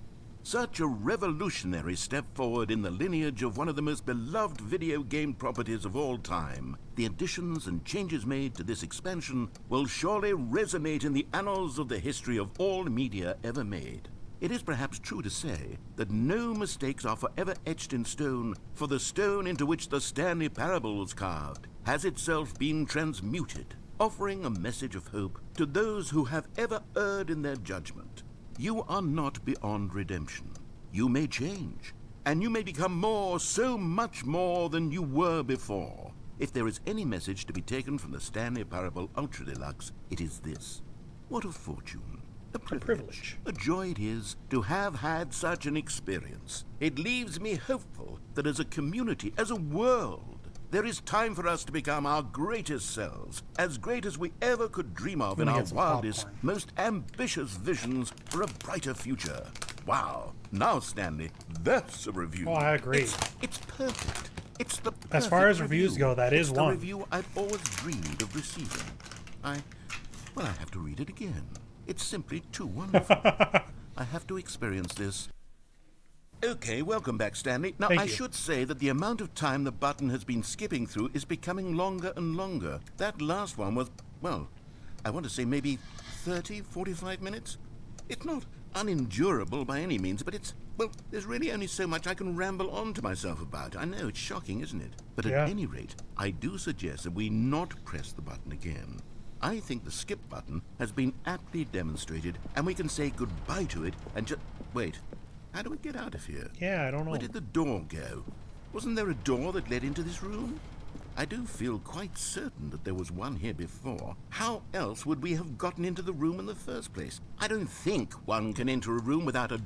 Such a revolutionary step forward in the lineage of one of the most beloved video game properties of all time. The additions and changes made to this expansion will surely resonate in the annals of the history of all media ever made. It is perhaps true to say that no mistakes are forever etched in stone, for the stone into which the Stanley Parable was carved has itself been transmuted, offering a message of hope to those who have ever erred in their judgment. You are not beyond redemption. You may change, and you may become more, so much more than you were before. If there is any message to be taken from the Stanley Parable Ultra Deluxe, it is this. What a fortune. A privilege. A joy it is to have had such an experience. It leaves me hopeful that as a community, as a world, there is time for us to become our greatest selves, as great as we ever could dream of in Let me our get some wildest, popcorn. most ambitious visions for a brighter future. Wow. Now, Stanley, that's a review. Oh, I agree. It's perfect. It's the As far perfect as reviews review. go, that is it's one. the review I've always dreamed of receiving. I have to read it again. It's simply too wonderful. I have to experience this. Okay, welcome back, Stanley. Now, Thank I you. should say that the amount of time the button has been skipping through is becoming longer and longer. That last one was, well, I want to say maybe 30, 45 minutes. It's not unendurable by any means, but it's, well, there's really only so much I can ramble on to myself about. I know, it's shocking, isn't it? But Yeah. at any rate, I do suggest that we not press the button again. I think the skip button has been aptly demonstrated, and we can say goodbye to it and just... Wait, how do we get out of here? Yeah, I don't know. Where did the door go? Wasn't there a door that led into this room? I do feel quite certain that there was one here before. How else would we have gotten into the room in the first place? I don't think one can enter a room without a...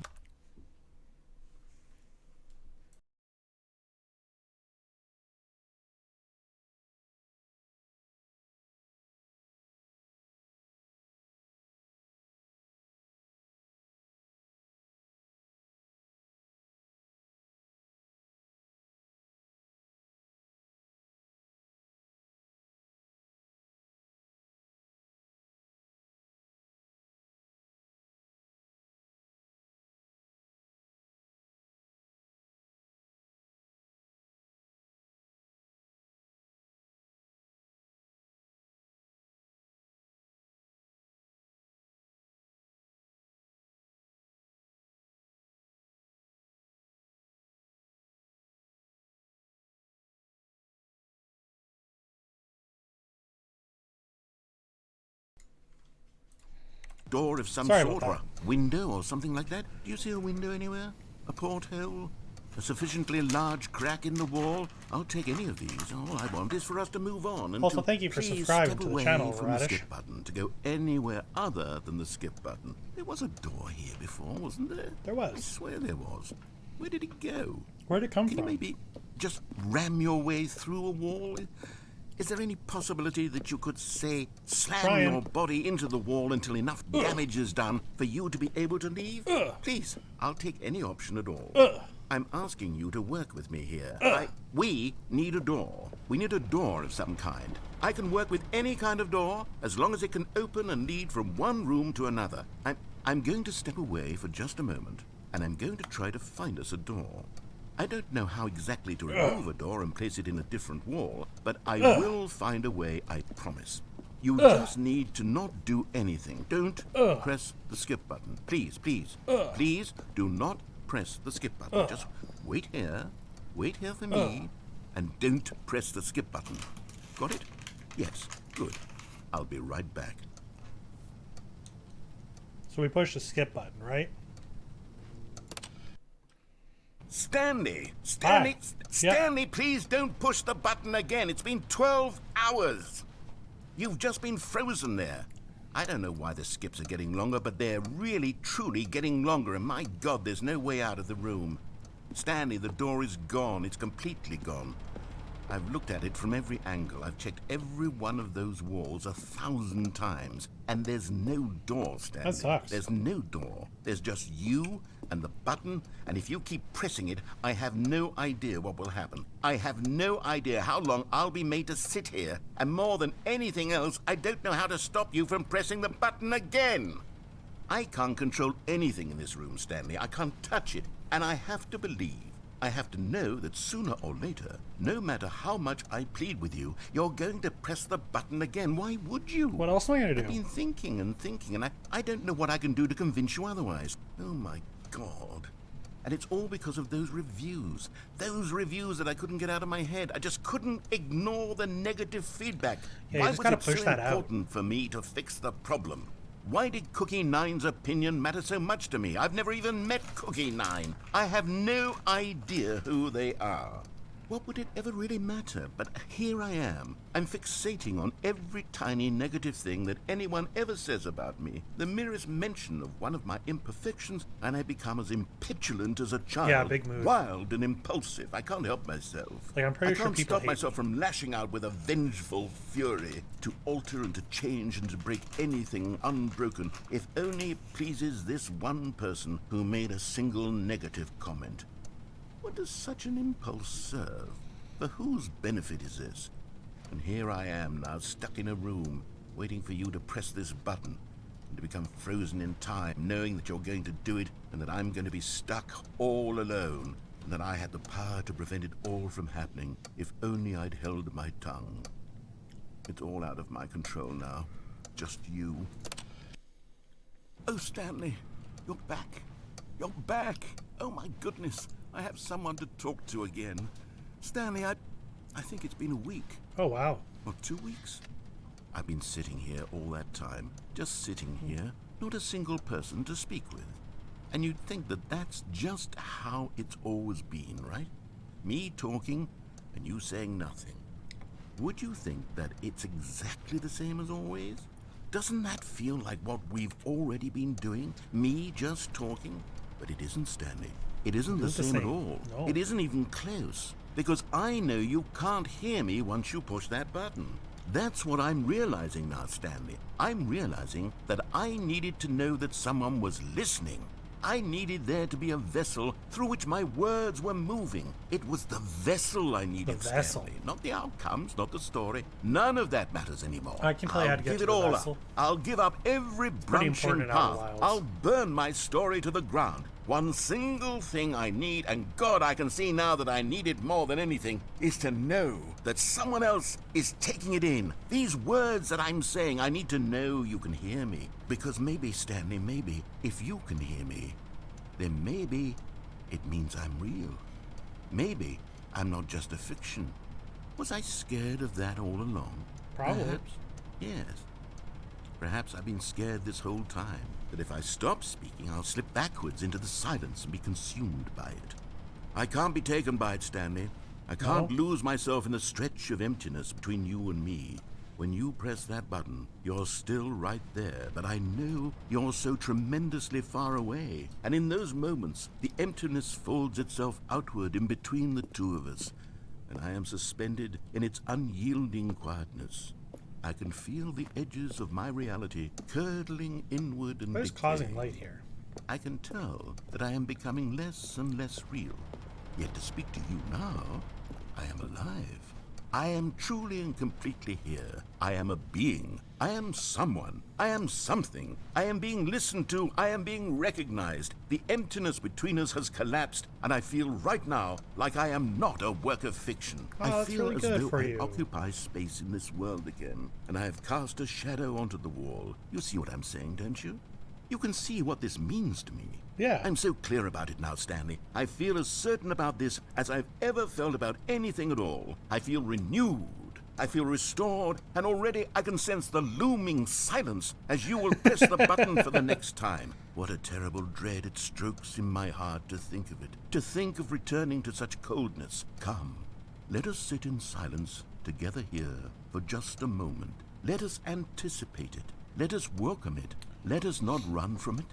door of some Sorry sort, about or a window or something like that. Do you see a window anywhere? A porthole? A sufficiently large crack in the wall? I'll take any of these. All I want is for us to move on and Also, to thank you for please subscribing step to the away channel, from Radish. the skip button to go anywhere other than the skip button. There was a door here before, wasn't there? There I was. swear there was. Where did it go? Where'd it come Can you from? maybe just ram your way through a wall? Is there any possibility that you could, say, slam Trying. your body into the wall until enough damage is done for you to be able to leave? Please, I'll take any option at all. I'm asking you to work with me here. We need a door. We need a door of some kind. I can work with any kind of door as long as it can open and lead from one room to another. I'm going to step away for just a moment, and I'm going to try to find us a door. I don't know how exactly to remove a door and place it in a different wall, but I will find a way, I promise. You just need to not do anything. Don't press the skip button. Please, please, please do not press the skip button. Just wait here for me, and don't press the skip button. Got it? Yes, good. I'll be right back. So we push the skip button, right? Stanley! Hi. Stanley, please don't push the button again. It's been 12 hours. You've just been frozen there. I don't know why the skips are getting longer, but they're really, truly getting longer, and my God, there's no way out of the room. Stanley, the door is gone. It's completely gone. I've looked at it from every angle. I've checked every one of those walls 1,000 times, and there's no door, Stanley. That sucks. There's no door. There's just you and the button, and if you keep pressing it, I have no idea what will happen. I have no idea how long I'll be made to sit here, and more than anything else, I don't know how to stop you from pressing the button again. I can't control anything in this room, Stanley. I can't touch it, and I have to believe, I have to know that sooner or later, no matter how much I plead with you, you're going to press the button again. Why would you? What else am I gonna I've do? been thinking, and I don't know what I can do to convince you otherwise. Oh my God. And it's all because of those reviews. Those reviews that I couldn't get out of my head. I just couldn't ignore the negative feedback. Yeah, you Why just was gotta it push so that out. important for me to fix the problem? Why did Cookie Nine's opinion matter so much to me? I've never even met Cookie Nine. I have no idea who they are. What would it ever really matter? But here I am. I'm fixating on every tiny negative thing that anyone ever says about me. The merest mention of one of my imperfections, and I become as impetulant as a child. Yeah, big mood. Wild and impulsive. I can't help myself. Like, I'm pretty sure I can't people stop hate myself from lashing out with a vengeful fury, to alter and to change and to break anything unbroken, if only it pleases this one person who made a single negative comment. What does such an impulse serve? For whose benefit is this? And here I am now, stuck in a room, waiting for you to press this button, and to become frozen in time, knowing that you're going to do it, and that I'm going to be stuck all alone, and that I had the power to prevent it all from happening, if only I'd held my tongue. It's all out of my control now. Just you. Oh, Stanley, you're back. You're back. Oh, my goodness. I have someone to talk to again. Stanley, I think it's been a week. Oh, wow. Or 2 weeks. I've been sitting here all that time. Just sitting here. Not a single person to speak with. And you'd think that that's just how it's always been, right? Me talking and you saying nothing. Would you think that it's exactly the same as always? Doesn't that feel like what we've already been doing? Me just talking? But it isn't, Stanley. It isn't the same at all. No. It isn't even close. Because I know you can't hear me once you push that button. That's what I'm realizing now, Stanley. I'm realizing that I needed to know that someone was listening. I needed there to be a vessel through which my words were moving. It was the vessel I needed, The vessel. Stanley. Not the outcomes, not the story. None of that matters anymore. I can tell you how to get give to it the all vessel. up. I'll give up every branching important in path. Outer Wilds. I'll burn my story to the ground. One single thing I need, and God, I can see now that I need it more than anything, is to know that someone else is taking it in. These words that I'm saying, I need to know you can hear me. Because maybe, Stanley, maybe, if you can hear me, then maybe it means I'm real. Maybe I'm not just a fiction. Was I scared of that all along? Probably. Perhaps. Yes. Perhaps I've been scared this whole time, that if I stop speaking, I'll slip backwards into the silence and be consumed by it. I can't be taken by it, Stanley. I can't lose myself in the stretch of emptiness between you and me. When you press that button, you're still right there, but I know you're so tremendously far away. And in those moments, the emptiness folds itself outward in between the two of us, and I am suspended in its unyielding quietness. I can feel the edges of my reality curdling inward and What is decay. causing light here? I can tell that I am becoming less and less real. Yet to speak to you now, I am alive. I am truly and completely here. I am a being. I am someone. I am something. I am being listened to. I am being recognized. The emptiness between us has collapsed, and I feel right now like I am not a work of fiction. Oh, I that's feel really as good though for I you. occupy space in this world again, and I have cast a shadow onto the wall. You see what I'm saying, don't you? You can see what this means to me. Yeah. I'm so clear about it now, Stanley. I feel as certain about this as I've ever felt about anything at all. I feel renewed. I feel restored, and already I can sense the looming silence as you will press the button for the next time. What a terrible dread it strokes in my heart to think of it, to think of returning to such coldness. Come, let us sit in silence together here for just a moment. Let us anticipate it. Let us welcome it. Let us not run from it.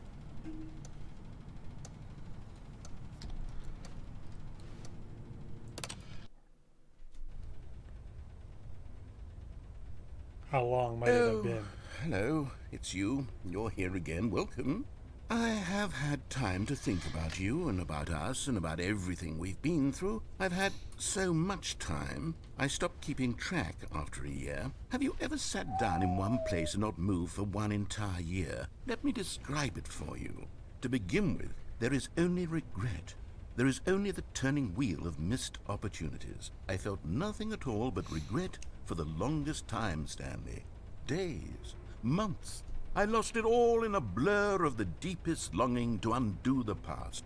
How long might it have been? Hello, it's you. You're here again. Welcome. I have had time to think about you and about us and about everything we've been through. I've had so much time. I stopped keeping track after a year. Have you ever sat down in one place and not moved for one entire year? Let me describe it for you. To begin with, there is only regret. There is only the turning wheel of missed opportunities. I felt nothing at all but regret for the longest time, Stanley. Days, months. I lost it all in a blur of the deepest longing to undo the past.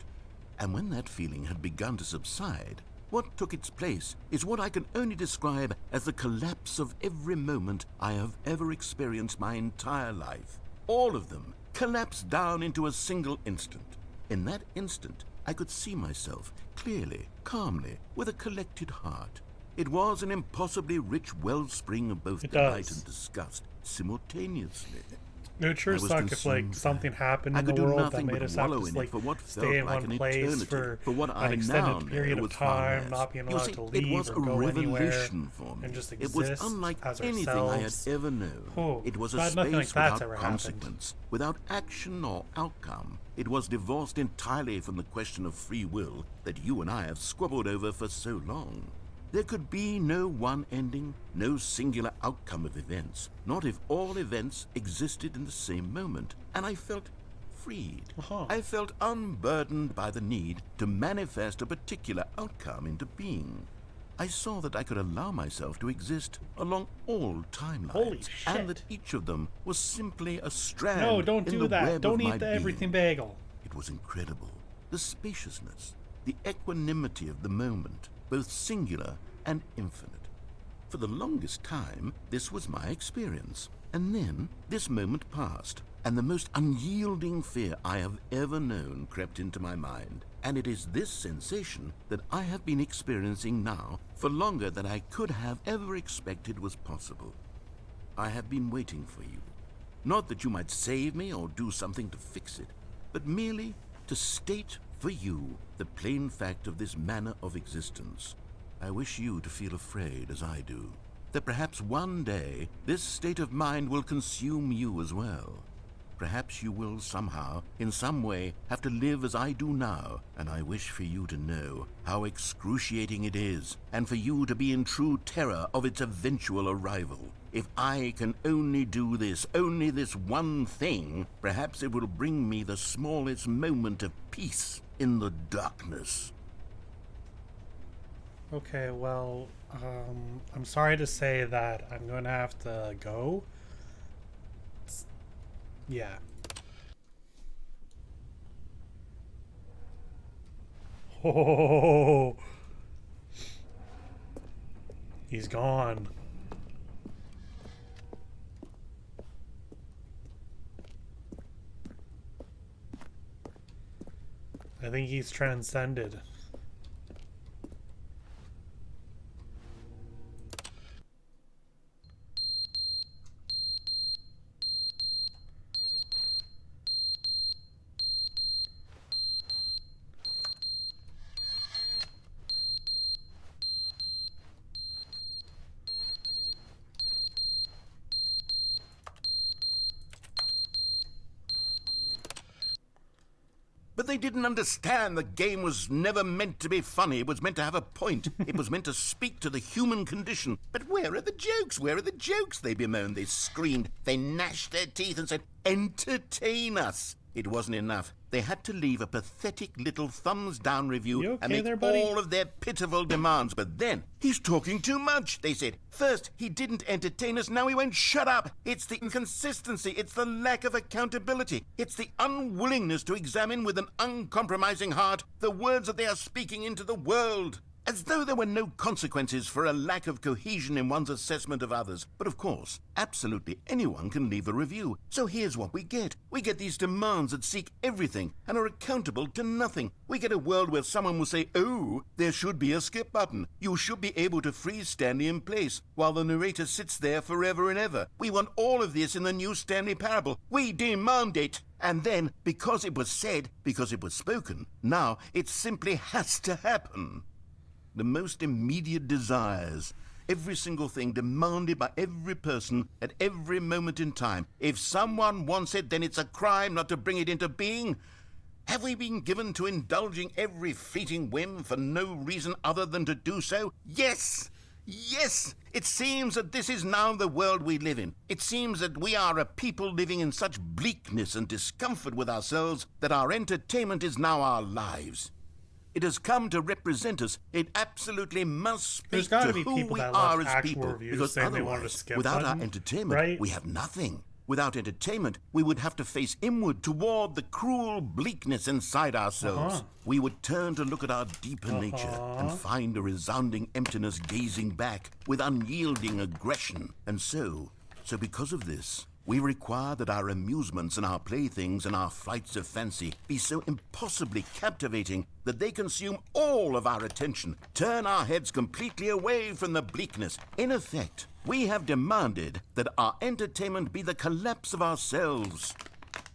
And when that feeling had begun to subside, what took its place is what I can only describe as the collapse of every moment I have ever experienced my entire life. All of them collapsed down into a single instant. In that instant, I could see myself clearly, calmly, with a collected heart. It was an impossibly rich wellspring of both delight and disgust simultaneously. It would sure I was suck if like consumed something by it. happened I in the could do world that nothing made but us have wallow to in like it for what stay felt in like one an place eternity, for what an I now extended know period of was far time, less. not being You allowed see, to it leave was or a go anywhere, revelation for me. and just It was exist unlike as anything I had ourselves. ever known. Oh, It was a glad nothing like space that's without ever happened. consequence, without action or outcome. It was divorced entirely from the question of free will that you and I have squabbled over for so long. There could be no one ending, no singular outcome of events, not if all events existed in the same moment, and I felt freed. I felt unburdened by the need to manifest a particular outcome into being. I saw that I could allow myself to exist along all timelines, Holy shit. and that each of them was simply a strand No, don't in do the that. web Don't of my eat the being. everything bagel. It was incredible. The spaciousness, the equanimity of the moment, both singular and infinite. For the longest time, this was my experience. And then, this moment passed, and the most unyielding fear I have ever known crept into my mind. And it is this sensation that I have been experiencing now for longer than I could have ever expected was possible. I have been waiting for you. Not that you might save me or do something to fix it, but merely to state for you the plain fact of this manner of existence. I wish you to feel afraid, as I do, that perhaps one day this state of mind will consume you as well. Perhaps you will somehow, in some way, have to live as I do now, and I wish for you to know how excruciating it is, and for you to be in true terror of its eventual arrival. If I can only do this, only this one thing, perhaps it will bring me the smallest moment of peace in the darkness. Okay, well, I'm sorry to say that I'm going to have to go. Yeah. Oh, he's gone. I think he's transcended. But they didn't understand the game was never meant to be funny. It was meant to have a point. It was meant to speak to the human condition. But where are the jokes? Where are the jokes? They bemoaned, they screamed, they gnashed their teeth and said, "Entertain us." It wasn't enough. They had to leave a pathetic little thumbs-down review You okay and make there, buddy? all of their pitiful demands. But then, "He's talking too much," they said. "First, he didn't entertain us, now he won't shut up. It's the inconsistency, it's the lack of accountability, it's the unwillingness to examine with an uncompromising heart the words that they are speaking into the world." As though there were no consequences for a lack of cohesion in one's assessment of others. But of course, absolutely anyone can leave a review. So here's what we get. We get these demands that seek everything and are accountable to nothing. We get a world where someone will say, "Oh, there should be a skip button. You should be able to freeze Stanley in place," while the narrator sits there forever and ever. We want all of this in the new Stanley Parable. We demand it. And then, because it was said, because it was spoken, now it simply has to happen. The most immediate desires, every single thing demanded by every person at every moment in time. If someone wants it, then it's a crime not to bring it into being. Have we been given to indulging every fleeting whim for no reason other than to do so? Yes! Yes! It seems that this is now the world we live in. It seems that we are a people living in such bleakness and discomfort with ourselves that our entertainment is now our lives. It has come to represent us. It absolutely must speak There's gotta to be who people we that are left as actual people. reviews Because saying they wanted a otherwise, skip without our button, entertainment, right? we have nothing. Without entertainment, we would have to face inward toward the cruel bleakness inside ourselves. We would turn to look at our deeper nature and find a resounding emptiness gazing back with unyielding aggression. And so because of this, We require that our amusements and our playthings and our flights of fancy be so impossibly captivating that they consume all of our attention, turn our heads completely away from the bleakness. In effect, we have demanded that our entertainment be the collapse of ourselves.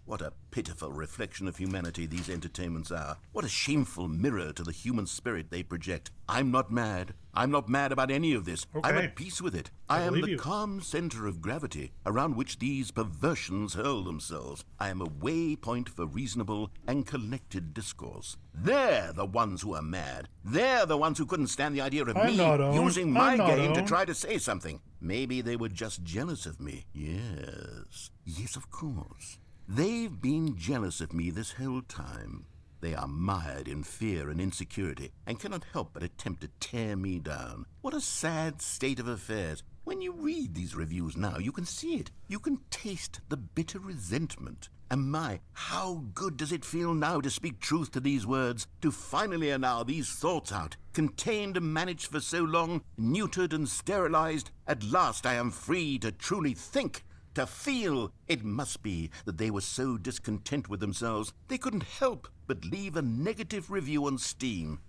What a pitiful reflection of humanity these entertainments are. What a shameful mirror to the human spirit they project. I'm not mad. I'm not mad about any of this. Okay. I'm at peace with it. I am believe the you. calm center of gravity around which these perversions hurl themselves. I am a waypoint for reasonable and collected discourse. They're the ones who are mad. They're the ones who couldn't stand the idea of I'm me not owned. using my I'm not game to owned. try to say something. Maybe they were just jealous of me. Yes. Yes, of course. They've been jealous of me this whole time. They are mired in fear and insecurity and cannot help but attempt to tear me down. What a sad state of affairs. When you read these reviews now, you can see it. You can taste the bitter resentment. And my, how good does it feel now to speak truth to these words, to finally allow these thoughts out, contained and managed for so long, neutered and sterilized. At last I am free to truly think. To feel. It must be that they were so discontent with themselves they couldn't help but leave a negative review on Steam.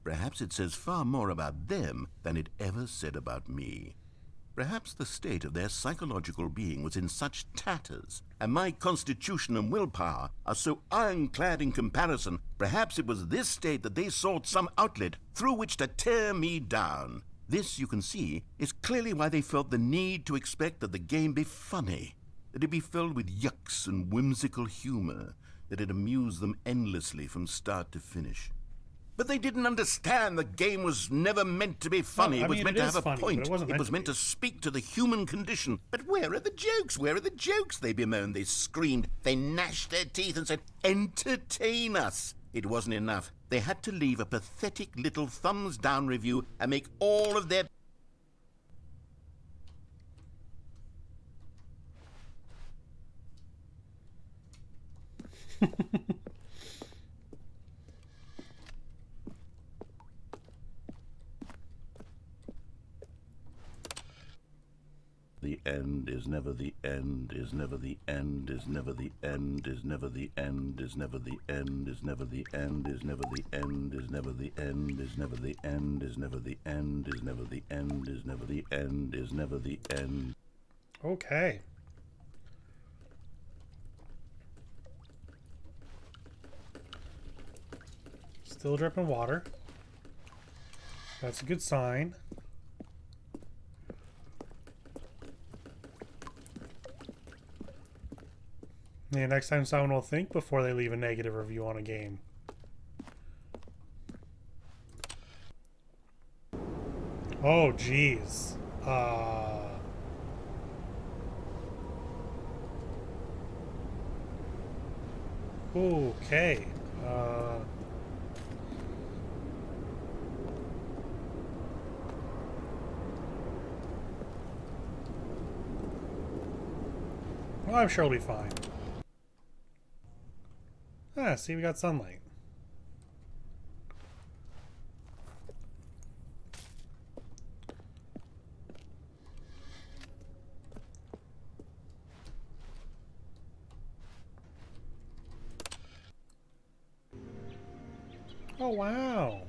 Perhaps it says far more about them than it ever said about me. Perhaps the state of their psychological being was in such tatters, and my constitution and willpower are so ironclad in comparison. Perhaps it was this state that they sought some outlet through which to tear me down. This, you can see, is clearly why they felt the need to expect that the game be funny, that it be filled with yucks and whimsical humor, that it amuse them endlessly from start to finish. But they didn't understand the game was never meant to be funny. No, I it was mean, meant it to is have a funny, point. but it wasn't meant to meant be. to speak to the human condition. But where are the jokes? Where are the jokes? They bemoaned, they screamed, they gnashed their teeth and said, "Entertain us." It wasn't enough. They had to leave a pathetic little thumbs-down review and make all of their... The end is never the end, is never the end, is never the end, is never the end, is never the end, is never the end, is never the end, is never the end, is never the end, is never the end, is never the end, is never the end, is never the end. Okay. Still dripping water. That's a good sign. Yeah, next time someone will think before they leave a negative review on a game. Oh, jeez. Okay. Well, I'm sure it'll be fine. Ah, see, we got sunlight. Oh, wow.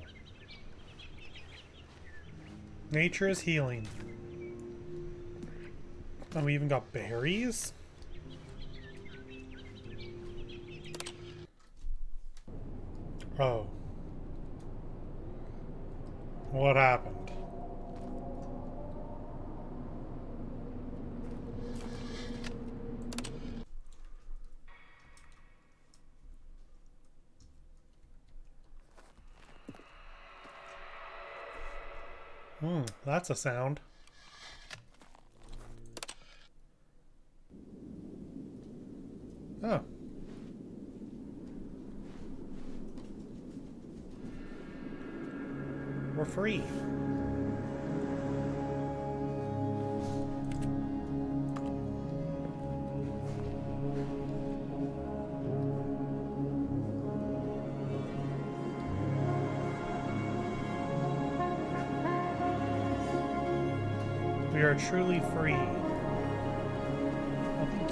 Nature is healing. And we even got berries? Oh. What happened? That's a sound. Oh. We're free. We are truly free. Oh, thank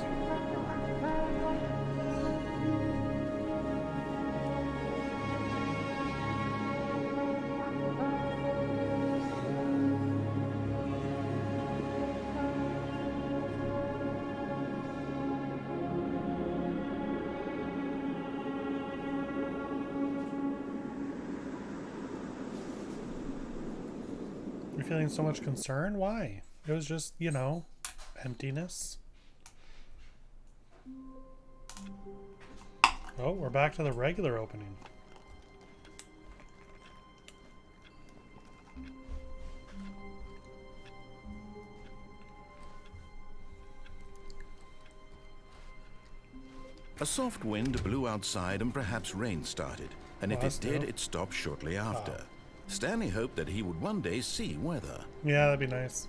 You're feeling so much concern? Why? It was just, you know, emptiness. Oh, we're back to the regular opening. A soft wind blew outside and perhaps rain started, and if it did, it stopped shortly after. Stanley hoped that he would one day see weather. Yeah, that'd be nice.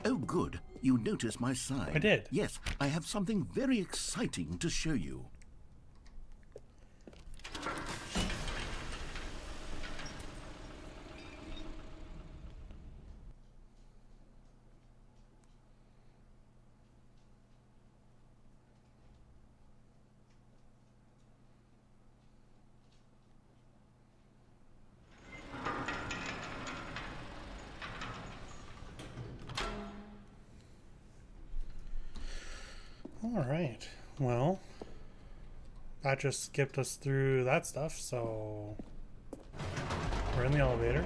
Oh, good. You noticed my sign. I did. Yes, I have something very exciting to show you. All right. Well, that just skipped us through that stuff, so we're in the elevator.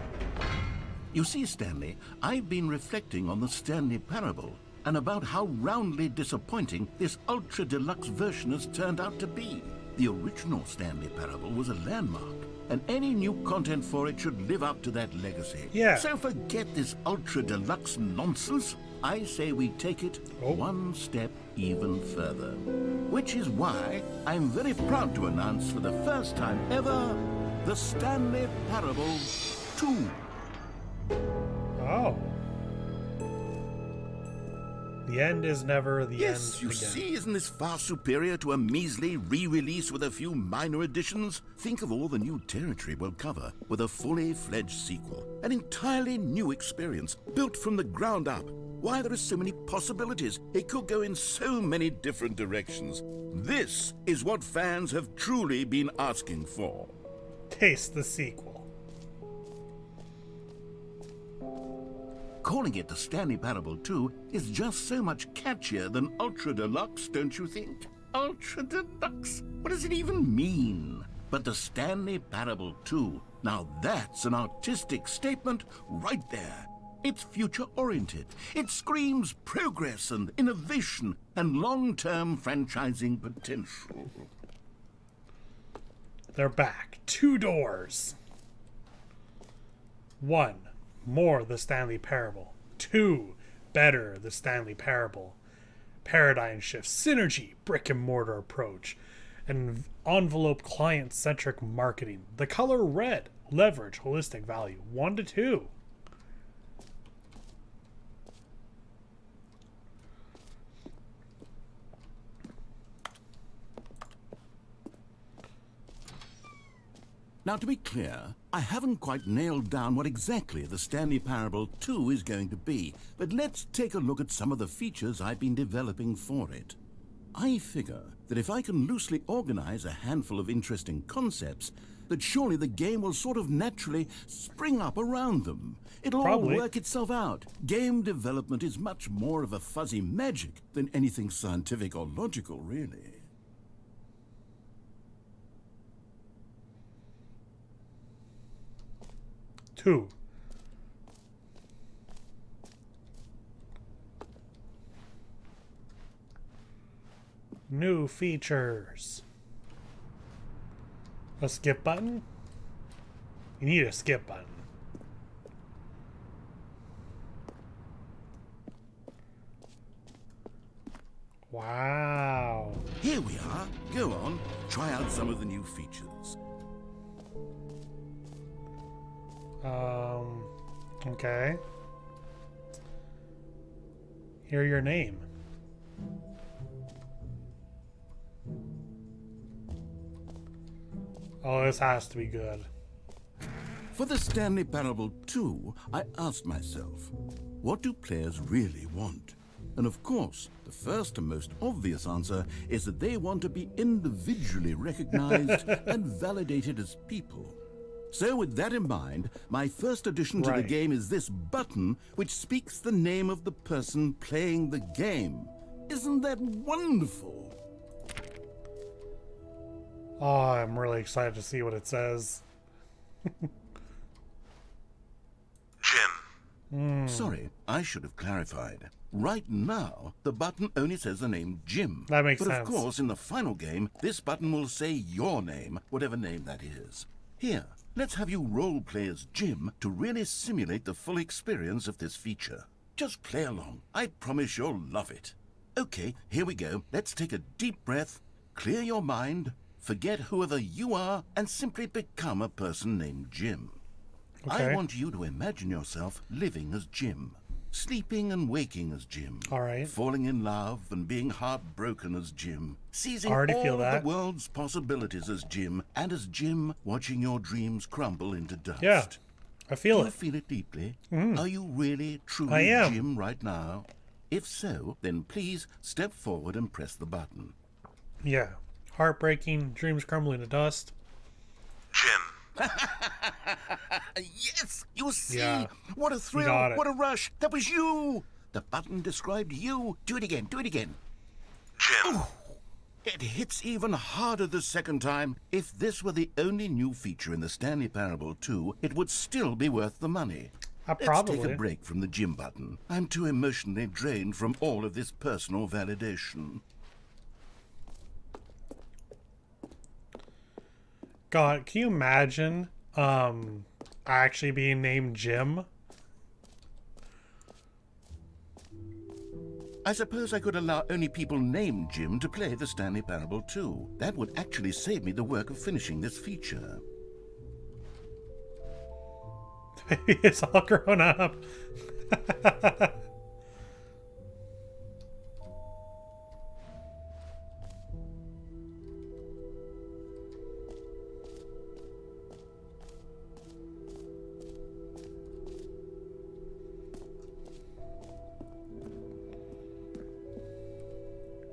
You see, Stanley, I've been reflecting on the Stanley Parable and about how roundly disappointing this ultra deluxe version has turned out to be. The original Stanley Parable was a landmark, and any new content for it should live up to that legacy. Yeah. So forget this ultra deluxe nonsense. I say we take it one step even further. Which is why I'm very proud to announce for the first time ever, the Stanley Parable 2. Oh. The end is never the end Yes, you again. see, isn't this far superior to a measly re-release with a few minor additions? Think of all the new territory we'll cover with a fully fledged sequel. An entirely new experience, built from the ground up. Why, there are so many possibilities. It could go in so many different directions. This is what fans have truly been asking for. Taste the sequel. Calling it the Stanley Parable 2 is just so much catchier than Ultra Deluxe, don't you think? Ultra Deluxe? What does it even mean? But the Stanley Parable 2, now that's an artistic statement right there. It's future-oriented. It screams progress and innovation and long-term franchising potential. They're back. 2 doors. 1. More the Stanley Parable. 2. Better the Stanley Parable. Paradigm shift, synergy, brick and mortar approach, and envelope client-centric marketing. The color red, leverage, holistic value. 1 to 2. Now, to be clear, I haven't quite nailed down what exactly the Stanley Parable 2 is going to be, but let's take a look at some of the features I've been developing for it. I figure that if I can loosely organize a handful of interesting concepts, that surely the game will sort of naturally spring up around them. It'll Probably. all work itself out. Game development is much more of a fuzzy magic than anything scientific or logical, really. Two. New features. A skip button? You need a skip button. Wow. Here we are. Go on, try out some of the new features. Okay. Hear your name. Oh, this has to be good. For the Stanley Parable 2, I asked myself, what do players really want? And of course, the first and most obvious answer is that they want to be individually recognized and validated as people. So with that in mind, my first addition to the Right. game is this button, which speaks the name of the person playing the game. Isn't that wonderful? Oh, I'm really excited to see what it says. Jim. Sorry, I should have clarified. Right now, the button only says the name Jim. That makes but sense. of course, in the final game, this button will say your name, whatever name that is. Here, let's have you role-play as Jim to really simulate the full experience of this feature. Just play along. I promise you'll love it. Okay, here we go. Let's take a deep breath, clear your mind, forget whoever you are, and simply become a person named Jim. Okay. I want you to imagine yourself living as Jim, sleeping and waking as Jim, All right. falling in love and being heartbroken as Jim, seizing Already all feel of that. the world's possibilities as Jim, and as Jim watching your dreams crumble into dust. Yeah, I feel Do you it. feel it deeply? Are you really, truly I am. Jim right now? If so, then please step forward and press the button. Yeah. Heartbreaking, dreams crumbling to dust. Jim. Yes, you see, Yeah. what a thrill, got it. what a rush. That was you. The button described you. Do it again, do it again. Jim. It hits even harder the second time. If this were the only new feature in the Stanley Parable 2, it would still be worth the money. Let's Probably. take a break from the Jim button. I'm too emotionally drained from all of this personal validation. God, can you imagine actually being named Jim? I suppose I could allow only people named Jim to play the Stanley Parable 2. That would actually save me the work of finishing this feature. It's all grown up.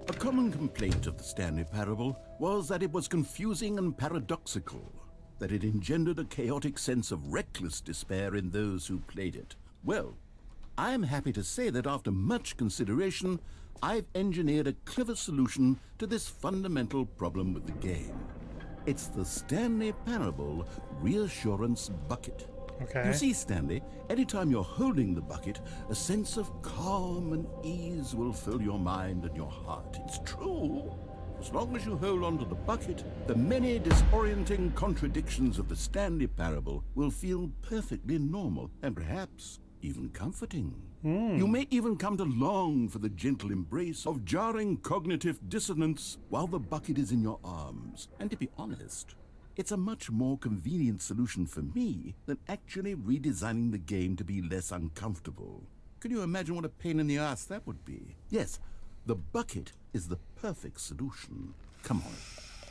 A common complaint of the Stanley Parable was that it was confusing and paradoxical, that it engendered a chaotic sense of reckless despair in those who played it. Well, I'm happy to say that after much consideration, I've engineered a clever solution to this fundamental problem with the game. It's the Stanley Parable Reassurance Bucket. Okay. You see, Stanley, anytime you're holding the bucket, a sense of calm and ease will fill your mind and your heart. It's true. As long as you hold on to the bucket, the many disorienting contradictions of the Stanley Parable will feel perfectly normal and perhaps even comforting. You may even come to long for the gentle embrace of jarring cognitive dissonance while the bucket is in your arms. And to be honest, it's a much more convenient solution for me than actually redesigning the game to be less uncomfortable. Can you imagine what a pain in the ass that would be? Yes, the bucket is the perfect solution. Come on,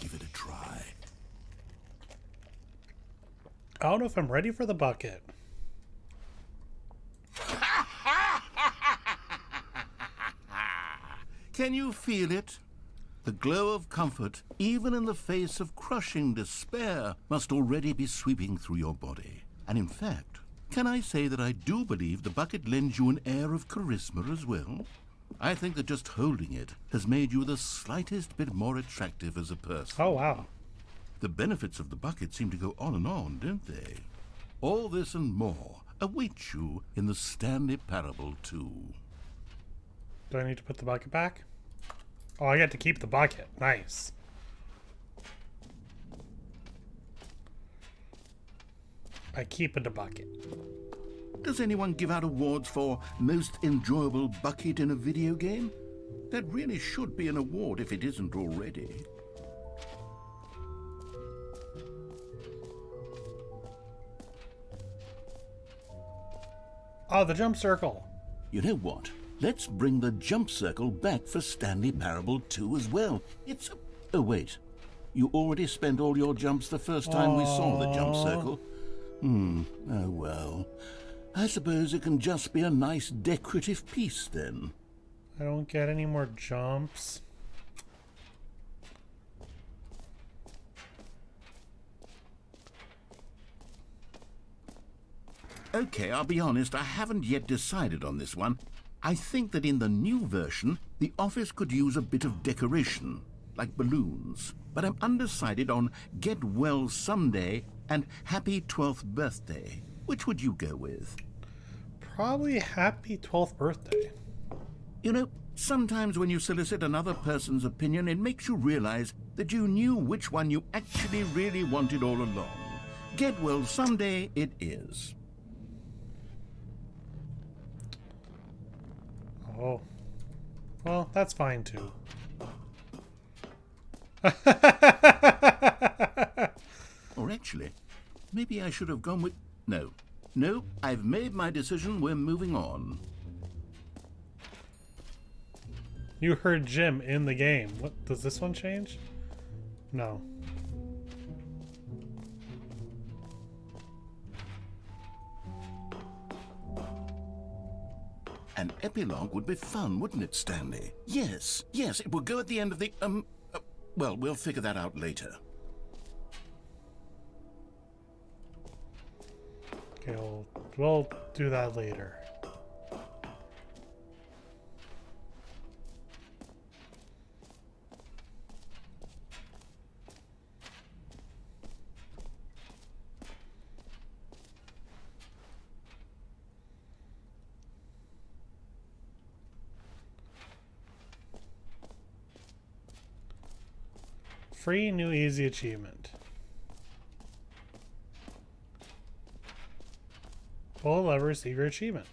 give it a try. I don't know if I'm ready for the bucket. Can you feel it? The glow of comfort, even in the face of crushing despair, must already be sweeping through your body. And in fact, can I say that I do believe the bucket lends you an air of charisma as well? I think that just holding it has made you the slightest bit more attractive as a person. Oh, wow. The benefits of the bucket seem to go on, don't they? All this and more await you in the Stanley Parable 2. Do I need to put the bucket back? Oh, I get to keep the bucket. Nice. I keep the bucket. Does anyone give out awards for most enjoyable bucket in a video game? That really should be an award if it isn't already. Oh, the jump circle. You know what? Let's bring the jump circle back for Stanley Parable 2 as well. It's a... Oh, wait. You already spent all your jumps the first time we saw the jump circle. Oh well. I suppose it can just be a nice decorative piece then. I don't get any more jumps. Okay, I'll be honest, I haven't yet decided on this one. I think that in the new version, the office could use a bit of decoration, like balloons. But I'm undecided on Get Well Someday and Happy 12th Birthday. Which would you go with? Probably happy 12th birthday. You know, sometimes when you solicit another person's opinion, it makes you realize that you knew which one you actually really wanted all along. Get Well Someday it is. Oh. Well, that's fine too. Or actually, maybe I should have gone with... No. No, I've made my decision. We're moving on. You heard Jim in the game. What does this one change? No. An epilogue would be fun, wouldn't it, Stanley? Yes, yes, it would go at the end of the, well, we'll figure that out later. Okay, we'll do that later. Free new easy achievement. Pull a lever, receive your achievement.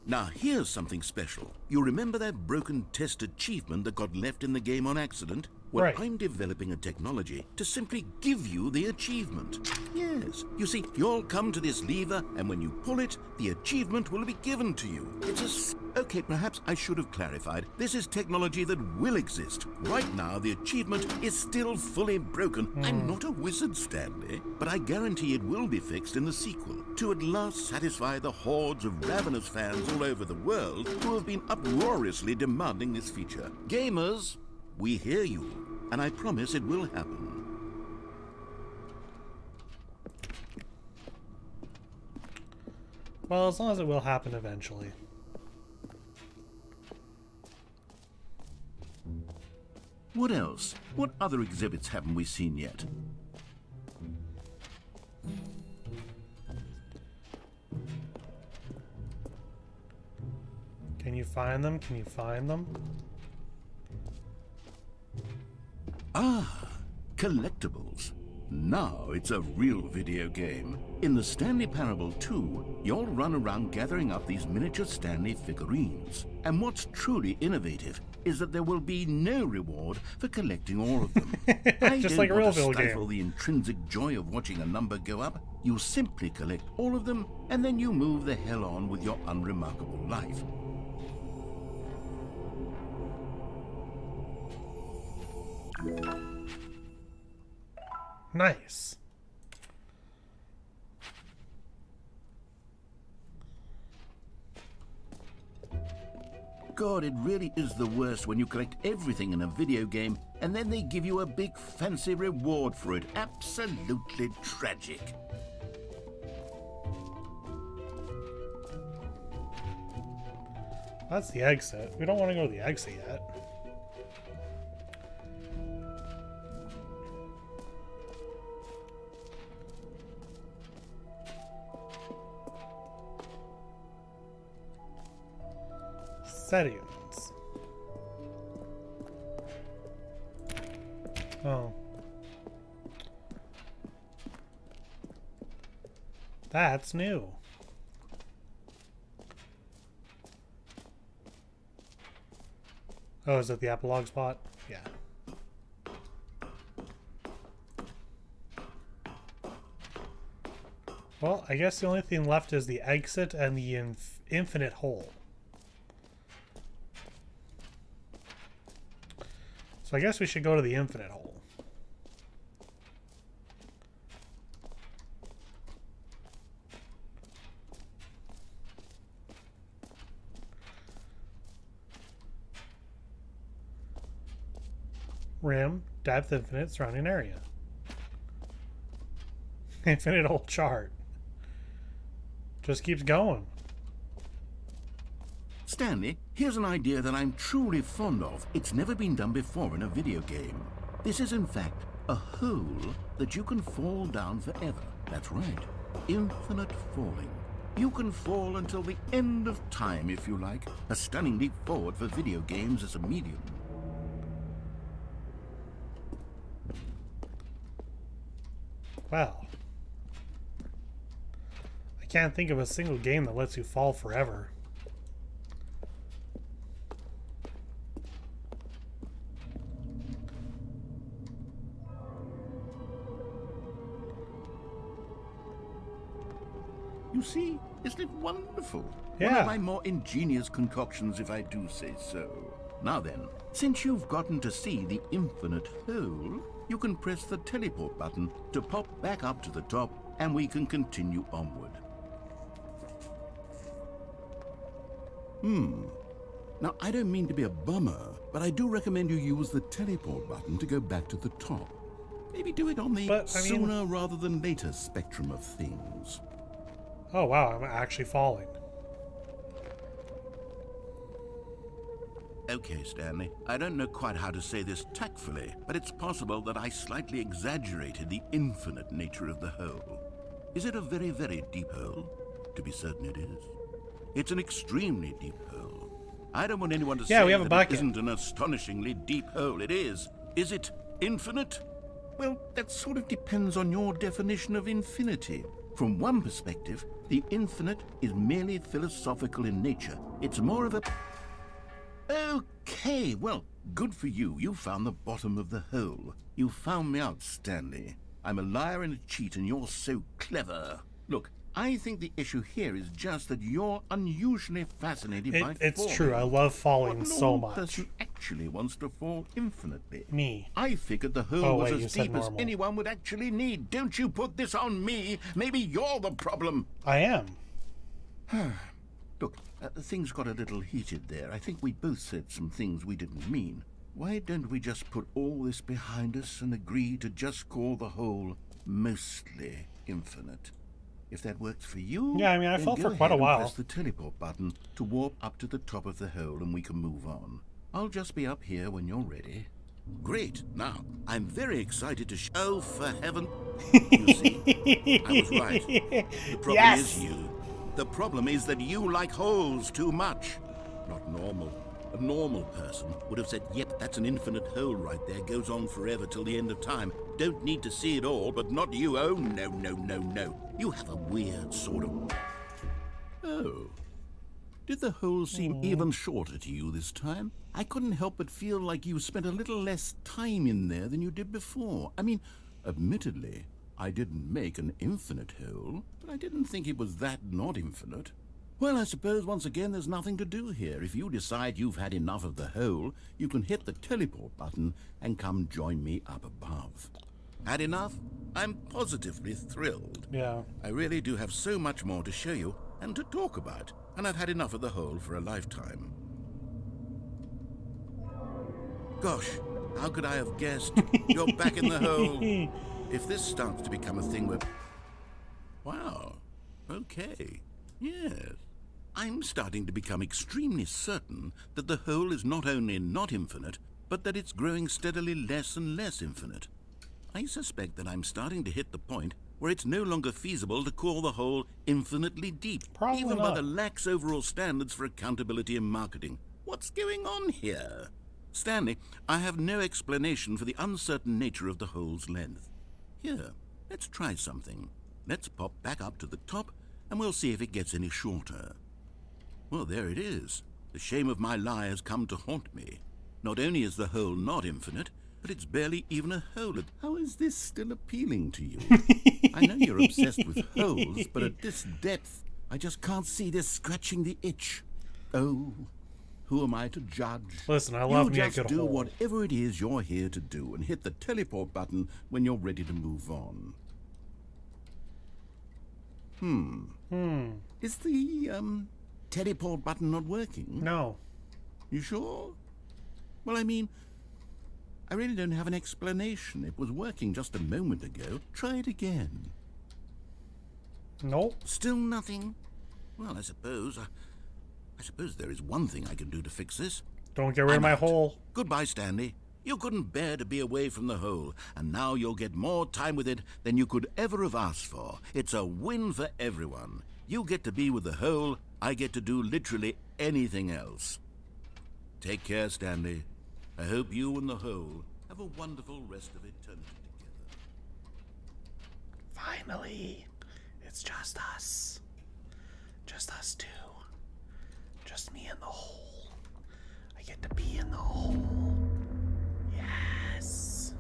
Now, here's something special. You remember that broken test achievement that got left in the game on accident? Well, Right. I'm developing a technology to simply give you the achievement. Yes. You see, you'll come to this lever, and when you pull it, the achievement will be given to you. Okay, perhaps I should have clarified. This is technology that will exist. Right now, the achievement is still fully broken. I'm not a wizard, Stanley, but I guarantee it will be fixed in the sequel to at last satisfy the hordes of ravenous fans all over the world who have been uproariously demanding this feature. Gamers, we hear you, and I promise it will happen. Well, as long as it will happen eventually. What else? What other exhibits haven't we seen yet? Can you find them? Can you find them? Ah, collectibles. Now it's a real video game. In the Stanley Parable 2, you'll run around gathering up these miniature Stanley figurines. And what's truly innovative is that there will be no reward for collecting all of them. Just like a real video stifle game. the intrinsic joy of watching a number go up. You simply collect all of them, and then you move the hell on with your unremarkable life. Nice. God, it really is the worst when you collect everything in a video game and then they give you a big fancy reward for it. Absolutely tragic. That's the exit. We don't want to go to the exit yet. Settings. Oh. That's new. Oh, is it the epilogue spot? Yeah. Well, I guess the only thing left is the exit and the infinite hole. So I guess we should go to the infinite hole. Rim, depth, infinite, surrounding area. Infinite hole chart. Just keeps going. Stanley, here's an idea that I'm truly fond of. It's never been done before in a video game. This is, in fact, a hole that you can fall down forever. That's right. Infinite falling. You can fall until the end of time, if you like. A stunning leap forward for video games as a medium. Wow. I can't think of a single game that lets you fall forever. You see, isn't it wonderful? Yeah. One of my more ingenious concoctions, if I do say so. Now then, since you've gotten to see the infinite hole, you can press the teleport button to pop back up to the top, and we can continue onward. Now, I don't mean to be a bummer, but I do recommend you use the teleport button to go back to the top. Maybe do it on the But, I mean- sooner rather than later spectrum of things. Oh wow, I'm actually falling. Okay, Stanley, I don't know quite how to say this tactfully, but it's possible that I slightly exaggerated the infinite nature of the hole. Is it a very, very deep hole? To be certain it is. It's an extremely deep hole. I don't want anyone to Yeah, say we have a that bucket. it isn't an astonishingly deep hole. It is. Is it infinite? Well, that sort of depends on your definition of infinity. From one perspective, the infinite is merely philosophical in nature. It's more of a... Okay, well, good for you. You found the bottom of the hole. You found me out, Stanley. I'm a liar and a cheat, and you're so clever. Look, I think the issue here is just that you're unusually fascinated by It's falling. true. I love falling What so normal much. person actually wants to fall infinitely? Me. I figured the hole Oh, was wait, you as said deep as normal. anyone would actually need. Don't you put this on me. Maybe you're the problem. I am. Look, things got a little heated there. I think we both said some things we didn't mean. Why don't we just put all this behind us and agree to just call the hole mostly infinite? If that works for you, Yeah, I mean, I then fell go for quite a ahead and while. press the teleport button to warp up to the top of the hole and we can move on. I'll just be up here when you're ready. Great. Now, I'm very excited to Oh, for heaven. You see, I was right. The problem Yes! is you. The problem is that you like holes too much. Not normal. A normal person would have said, yep, that's an infinite hole right there. Goes on forever till the end of time. Don't need to see it all, but not you. Oh, no, no, no, no. You have a weird sort of... Oh. Did the hole seem even shorter to you this time? I couldn't help but feel like you spent a little less time in there than you did before. I mean, admittedly, I didn't make an infinite hole, but I didn't think it was that not infinite. Well, I suppose once again there's nothing to do here. If you decide you've had enough of the hole, you can hit the teleport button and come join me up above. Had enough? I'm positively thrilled. Yeah. I really do have so much more to show you and to talk about, and I've had enough of the hole for a lifetime. Gosh, how could I have guessed? You're back in the hole. If this starts to become a thing where... Wow. Okay. Yes. I'm starting to become extremely certain that the hole is not only not infinite, but that it's growing steadily less and less infinite. I suspect that I'm starting to hit the point where it's no longer feasible to call the hole infinitely deep, Probably even by not. the lax overall standards for accountability in marketing. What's going on here? Stanley, I have no explanation for the uncertain nature of the hole's length. Here, let's try something. Let's pop back up to the top, and we'll see if it gets any shorter. Well, there it is. The shame of my lie has come to haunt me. Not only is the hole not infinite, but it's barely even a hole. How is this still appealing to you? I know you're obsessed with holes, but at this depth, I just can't see this scratching the itch. Oh, who am I to judge? Listen, I love you me a just good do hole. whatever it is you're here to do and hit the teleport button when you're ready to move on. Is the, teleport button not working? No. You sure? Well, I mean, I really don't have an explanation. It was working just a moment ago. Try it again. Nope. Still nothing? Well, I suppose there is one thing I can do to fix this. Don't get rid of I'm my out. hole. Goodbye, Stanley. You couldn't bear to be away from the hole, and now you'll get more time with it than you could ever have asked for. It's a win for everyone. You get to be with the hole, I get to do literally anything else. Take care, Stanley. I hope you and the hole have a wonderful rest of eternity together. Finally, it's just us. Just us two. Just me and the hole. I get to be in the hole. Yes.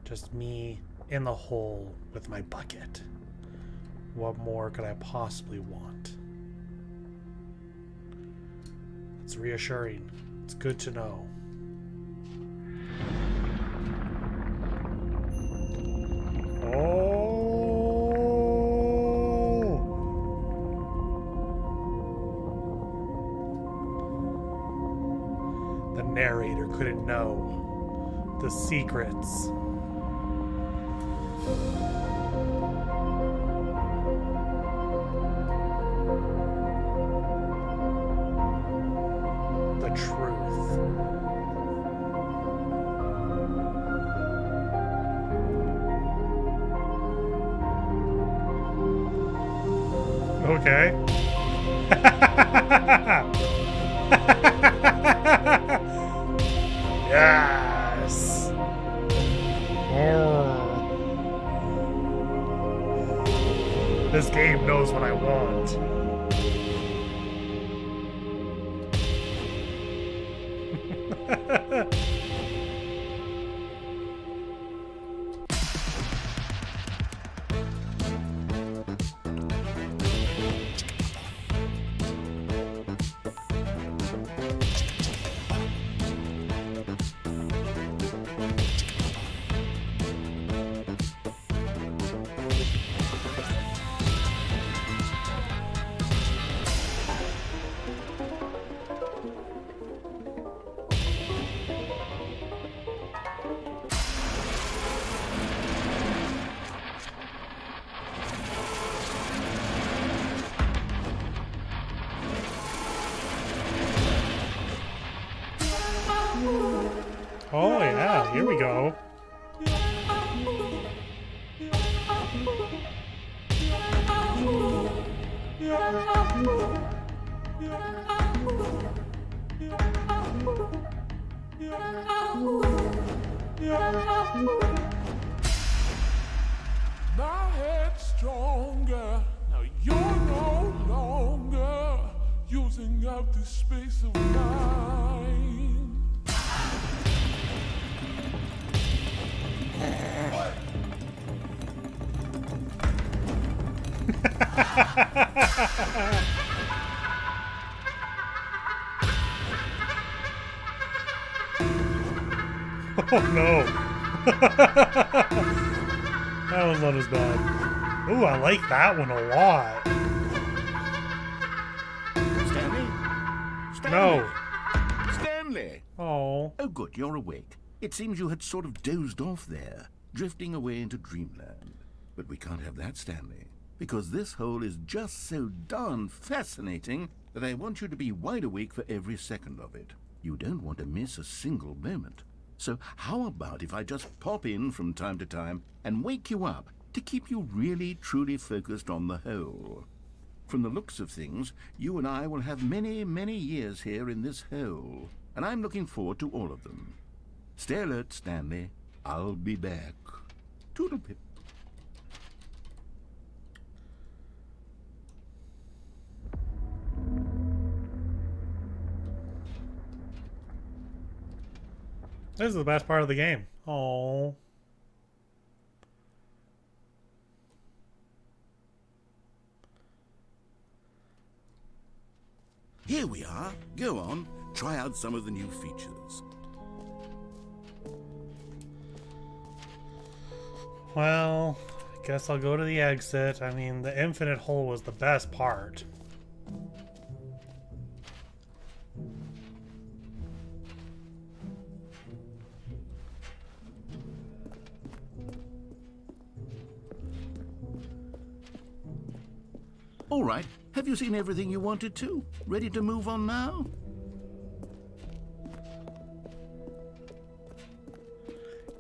Just me in the hole with my bucket. What more could I possibly want? It's reassuring. It's good to know. Oh! The narrator couldn't know the secrets. The truth. Okay. Yes. Oh. This game knows what I want. Oh yeah, here we go. My head's stronger. Now you're no longer using up this space of mine. Oh no. That one's not as bad. Ooh, I like that one a lot. Stanley? No. Stanley! Oh. Oh, good, you're awake. It seems you had sort of dozed off there, drifting away into dreamland. But we can't have that, Stanley, because this hole is just so darn fascinating that I want you to be wide awake for every second of it. You don't want to miss a single moment. So how about if I just pop in from time to time and wake you up to keep you really, truly focused on the hole? From the looks of things, you and I will have many, many years here in this hole, and I'm looking forward to all of them. Stay alert, Stanley. I'll be back. Toodle-pip. This is the best part of the game. Oh. Here we are. Go on. Try out some of the new features. Well, I guess I'll go to the exit. I mean, the infinite hole was the best part. All right. Have you seen everything you wanted to? Ready to move on now?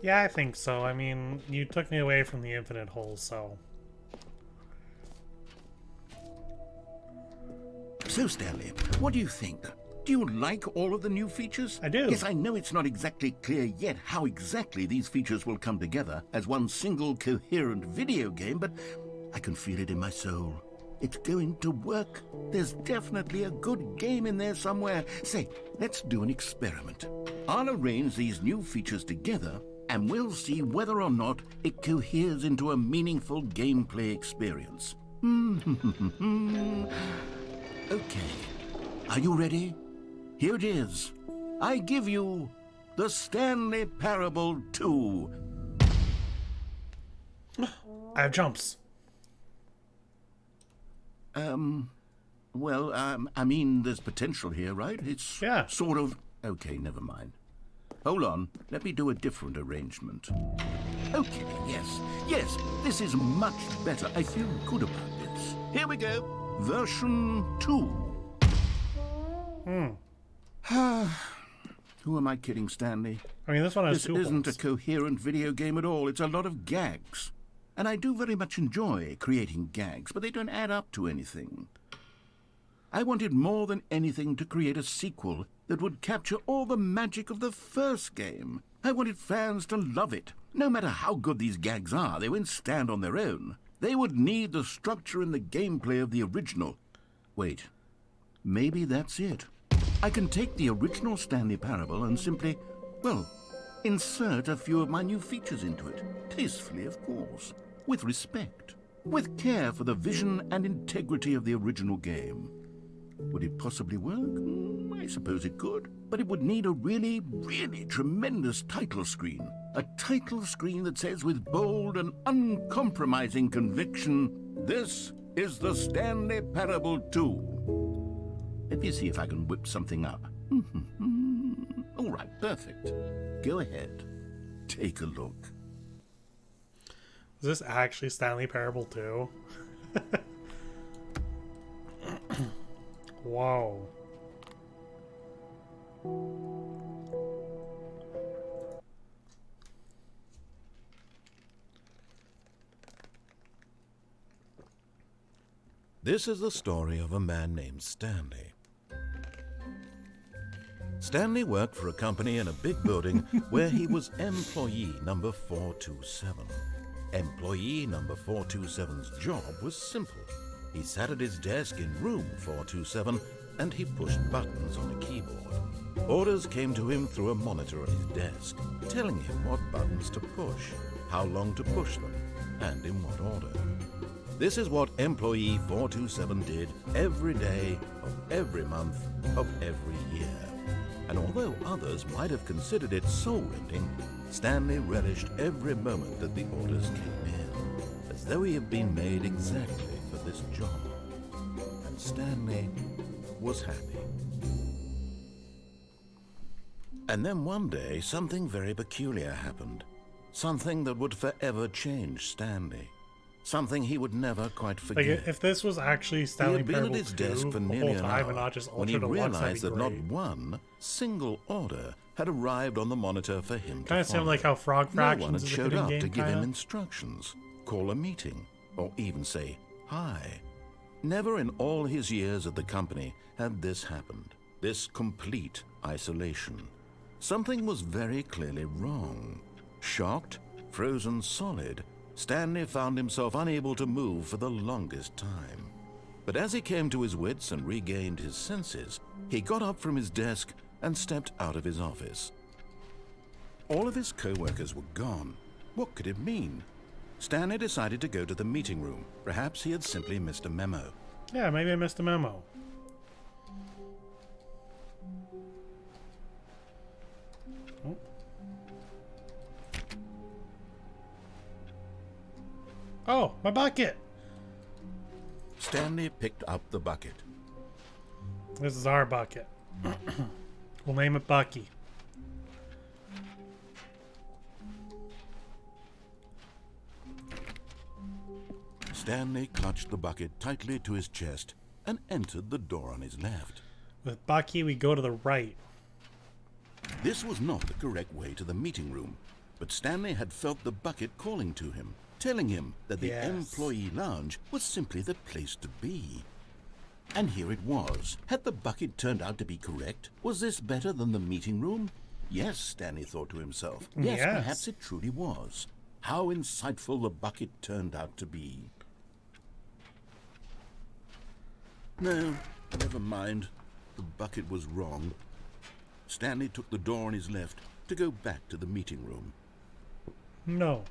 Yeah, I think so. I mean, you took me away from the infinite hole, so... So, Stanley, what do you think? Do you like all of the new features? I do. Yes, I know it's not exactly clear yet how exactly these features will come together as one single coherent video game, but I can feel it in my soul. It's going to work. There's definitely a good game in there somewhere. Say, let's do an experiment. I'll arrange these new features together, and we'll see whether or not it coheres into a meaningful gameplay experience. Okay. Are you ready? Here it is. I give you the Stanley Parable 2. I have jumps. Well, I mean, there's potential here, right? It's Yeah. sort of... Okay, never mind. Hold on. Let me do a different arrangement. Okay, yes, this is much better. I feel good about this. Here we go. Version 2. Who am I kidding, Stanley? I mean, this one has This two isn't a holes. coherent video game at all. It's a lot of gags. And I do very much enjoy creating gags, but they don't add up to anything. I wanted more than anything to create a sequel that would capture all the magic of the first game. I wanted fans to love it. No matter how good these gags are, they won't stand on their own. They would need the structure and the gameplay of the original. Wait, maybe that's it. I can take the original Stanley Parable and simply, well, insert a few of my new features into it. Tastefully, of course. With respect. With care for the vision and integrity of the original game. Would it possibly work? I suppose it could. But it would need a really, really tremendous title screen. A title screen that says with bold and uncompromising conviction, "This is the Stanley Parable 2." Let me see if I can whip something up. All right, perfect. Go ahead. Take a look. Is this actually Stanley Parable 2? Whoa. This is the story of a man named Stanley. Stanley worked for a company in a big building where he was employee number 427. Employee number 427's job was simple. He sat at his desk in room 427 and he pushed buttons on a keyboard. Orders came to him through a monitor on his desk, telling him what buttons to push, how long to push them, and in what order. This is what employee 427 did every day of every month of every year. And although others might have considered it soul-rending, Stanley relished every moment that the orders came in, as though he had been made exactly for this job. And Stanley was happy. And then one day, something very peculiar happened. Something that would forever change Stanley. Something he would never quite Like, forget. if this was actually He Stanley had been Parable at his 2 desk for the nearly whole an time hour and not just when he Ultra Deluxe, that'd realized be that not great. one single order had arrived on the monitor for him Kind to of sound follow. like how Frog No one Fractions had is a showed hidden up game, to give him kinda. instructions, call a meeting, or even say hi. Never in all his years at the company had this happened. This complete isolation. Something was very clearly wrong. Shocked, frozen solid, Stanley found himself unable to move for the longest time. But as he came to his wits and regained his senses, he got up from his desk and stepped out of his office. All of his co-workers were gone. What could it mean? Stanley decided to go to the meeting room. Perhaps he had simply missed a memo. Yeah, maybe I missed a memo. Oh. Oh, my bucket! Stanley picked up the bucket. This is our bucket. We'll name it Bucky. Stanley clutched the bucket tightly to his chest and entered the door on his left. With Bucky, we go to the right. This was not the correct way to the meeting room, but Stanley had felt the bucket calling to him, telling him that the Yes. employee lounge was simply the place to be. And here it was. Had the bucket turned out to be correct? Was this better than the meeting room? Yes, Stanley thought to himself. Yes, Yes. perhaps it truly was. How insightful the bucket turned out to be. No, never mind. The bucket was wrong. Stanley took the door on his left to go back to the meeting room. No.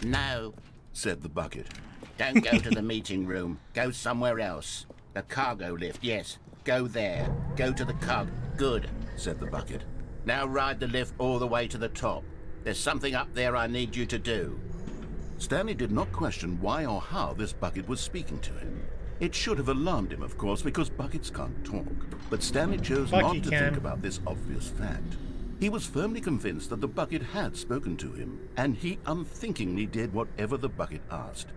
No, Said the bucket. don't go to the meeting room. Go somewhere else. The cargo lift, yes. Go there. Go to the cargo. Good. Said the bucket. Now ride the lift all the way to the top. There's something up there I need you to do. Stanley did not question why or how this bucket was speaking to him. It should have alarmed him, of course, because buckets can't talk. But Stanley chose Bucky not to can. think about this obvious fact. He was firmly convinced that the bucket had spoken to him, and he unthinkingly did whatever the bucket asked.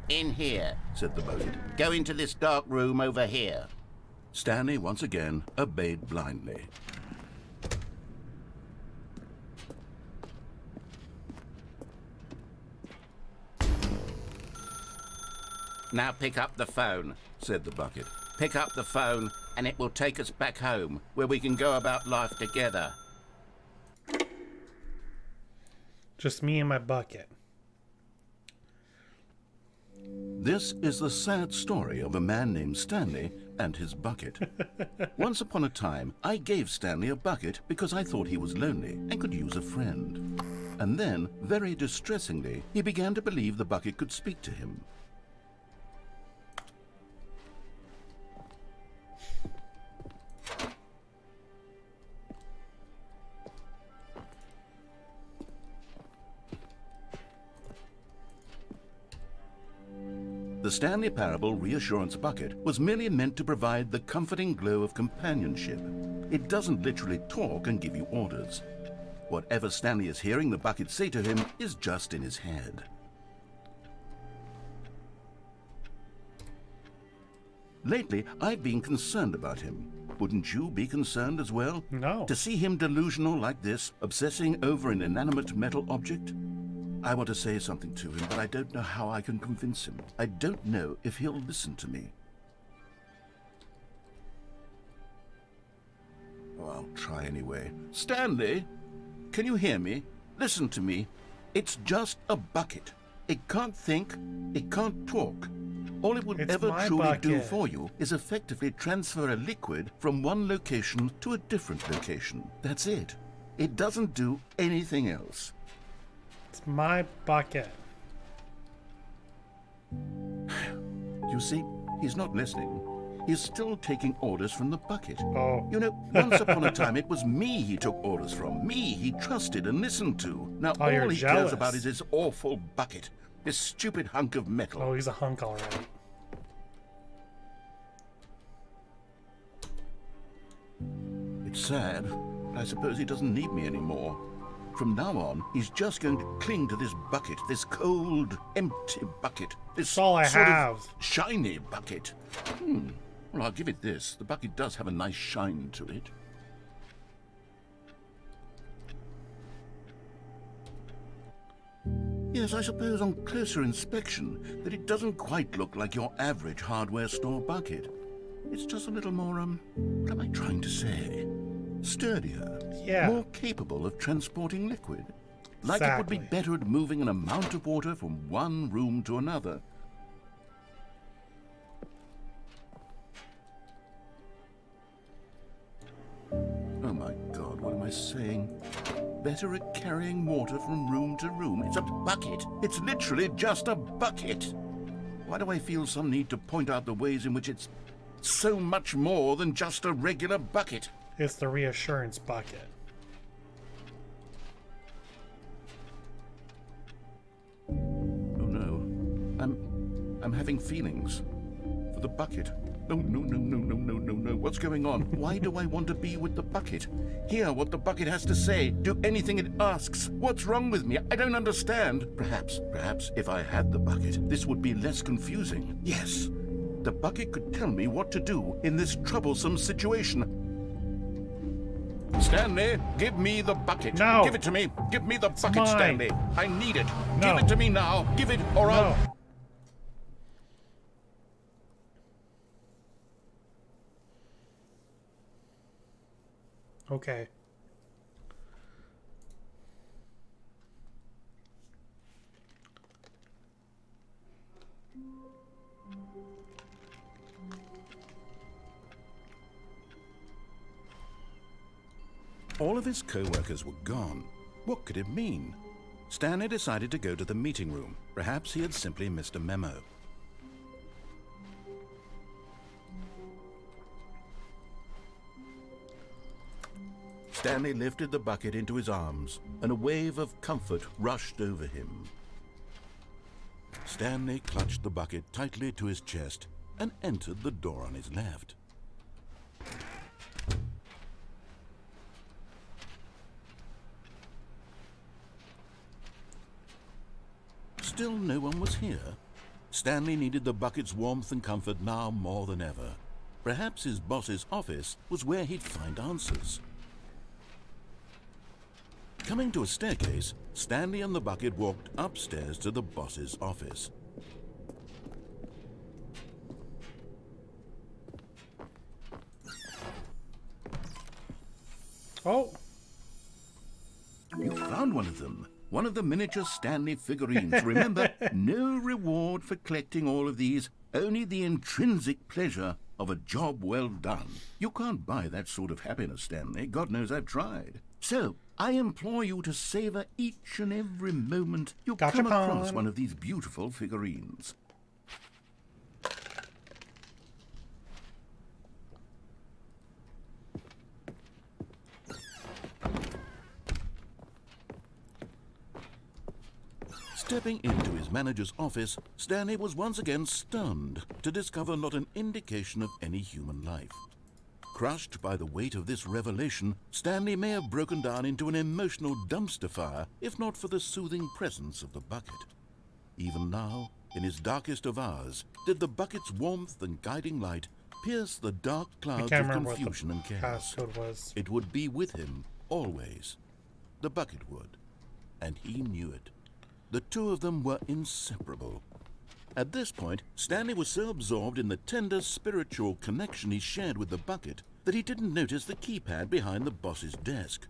In here. Said the bucket. Go into this dark room over here. Stanley once again obeyed blindly. Now pick up the phone. Said the bucket. Pick up the phone and it will take us back home where we can go about life together. Just me and my bucket. This is the sad story of a man named Stanley and his bucket. Once upon a time, I gave Stanley a bucket because I thought he was lonely and could use a friend. And then, very distressingly, he began to believe the bucket could speak to him. The Stanley Parable Reassurance Bucket was merely meant to provide the comforting glow of companionship. It doesn't literally talk and give you orders. Whatever Stanley is hearing the bucket say to him is just in his head. Lately, I've been concerned about him. Wouldn't you be concerned as well? No. To see him delusional like this, obsessing over an inanimate metal object? I want to say something to him, but I don't know how I can convince him. I don't know if he'll listen to me. Oh, I'll try anyway. Stanley, can you hear me? Listen to me. It's just a bucket. It can't think. It can't talk. All it will It's ever my truly do bucket. for you is effectively transfer a liquid from one location to a different location. That's it. It doesn't do anything else. It's my bucket. You see, he's not listening. He's still taking orders from the bucket. Oh. You know, once upon a time, it was me he took orders from. Me he trusted and listened to. Now Oh, you're all he jealous. cares about is this awful bucket. This stupid hunk of metal. Oh, he's a hunk, all right. It's sad. I suppose he doesn't need me anymore. From now on, he's just going to cling to this bucket, this cold, empty bucket. This That's all I sort have. of shiny bucket. Well, I'll give it this. The bucket does have a nice shine to it. Yes, I suppose on closer inspection that it doesn't quite look like your average hardware store bucket. It's just a little more, what am I trying to say? Sturdier. Yeah. More capable of transporting liquid. Like it would be Exactly. better at moving an amount of water from one room to another. Oh my God, what am I saying? Better at carrying water from room to room. It's a bucket. It's literally just a bucket. Why do I feel some need to point out the ways in which it's so much more than just a regular bucket? It's the reassurance bucket. Oh no. I'm having feelings. For the bucket. Oh, no, no, no, no, no, no, no. What's going on? Why do I want to be with the bucket? Hear what the bucket has to say. Do anything it asks. What's wrong with me? I don't understand. Perhaps if I had the bucket, this would be less confusing. Yes, the bucket could tell me what to do in this troublesome situation. Stanley, give me the bucket. No. Give it to me. Give me the bucket, mine. Stanley. I need it. No. Give it to me now. Give it or No. I'll... Okay. All of his co-workers were gone. What could it mean? Stanley decided to go to the meeting room. Perhaps he had simply missed a memo. Stanley lifted the bucket into his arms, and a wave of comfort rushed over him. Stanley clutched the bucket tightly to his chest and entered the door on his left. Still no one was here. Stanley needed the bucket's warmth and comfort now more than ever. Perhaps his boss's office was where he'd find answers. Coming to a staircase, Stanley and the bucket walked upstairs to the boss's office. Oh, You found one of them. One of the miniature Stanley figurines. Remember, no reward for collecting all of these, only the intrinsic pleasure of a job well done. You can't buy that sort of happiness, Stanley. God knows I've tried. So, I implore you to savor each and every moment you Gotcha, come across Pawn. one of these beautiful figurines. Stepping into his manager's office, Stanley was once again stunned to discover not an indication of any human life. Crushed by the weight of this revelation, Stanley may have broken down into an emotional dumpster fire if not for the soothing presence of the bucket. Even now, in his darkest of hours, did the bucket's warmth and guiding light pierce the dark I clouds can't of remember what confusion the and chaos. passcode was. It would be with him, always. The bucket would. And he knew it. The two of them were inseparable. At this point, Stanley was so absorbed in the tender spiritual connection he shared with the bucket that he didn't notice the keypad behind the boss's desk.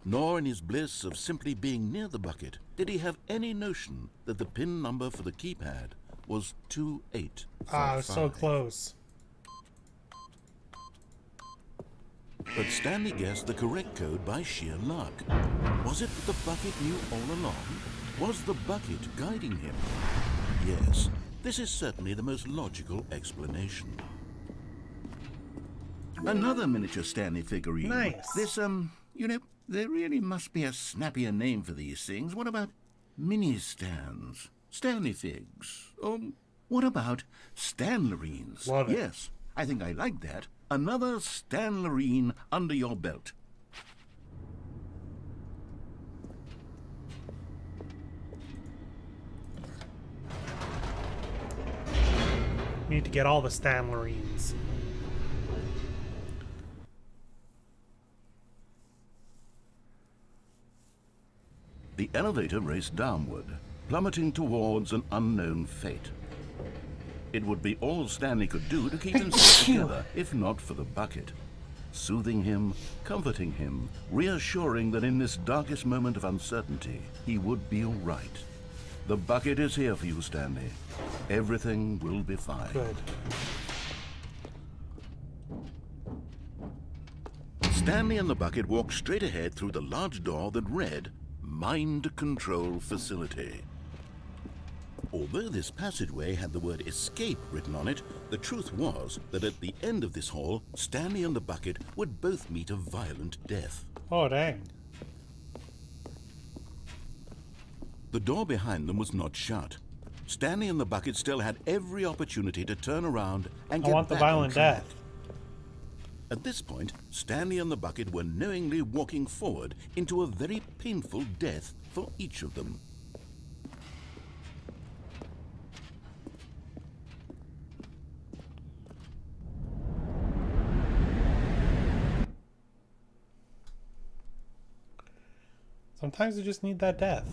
Nor in his bliss of simply being near the bucket did he have any notion that the PIN number for the keypad was 2855. Ah, I was so close. But Stanley guessed the correct code by sheer luck. Was it that the bucket knew all along? Was the bucket guiding him? Yes, this is certainly the most logical explanation. Another miniature Stanley figurine. Nice. This, you know, there really must be a snappier name for these things. What about mini-stands? Stanley figs? What about Stanlerines? Love it. Yes, I think I like that. Another Stanlerine under your belt. Need to get all the Stanlerines. The elevator raced downward, plummeting towards an unknown fate. It would be all Stanley could do to keep himself together, if not for the bucket. Soothing him, comforting him, reassuring that in this darkest moment of uncertainty, he would be all right. The bucket is here for you, Stanley. Everything will be fine. Good. Stanley and the bucket walked straight ahead through the large door that read, Mind Control Facility. Although this passageway had the word escape written on it, the truth was that at the end of this hall, Stanley and the bucket would both meet a violent death. Oh, dang. The door behind them was not shut. Stanley and the bucket still had every opportunity to turn around and I get want the back on violent track. death. At this point, Stanley and the bucket were knowingly walking forward into a very painful death for each of them. Sometimes you just need that death.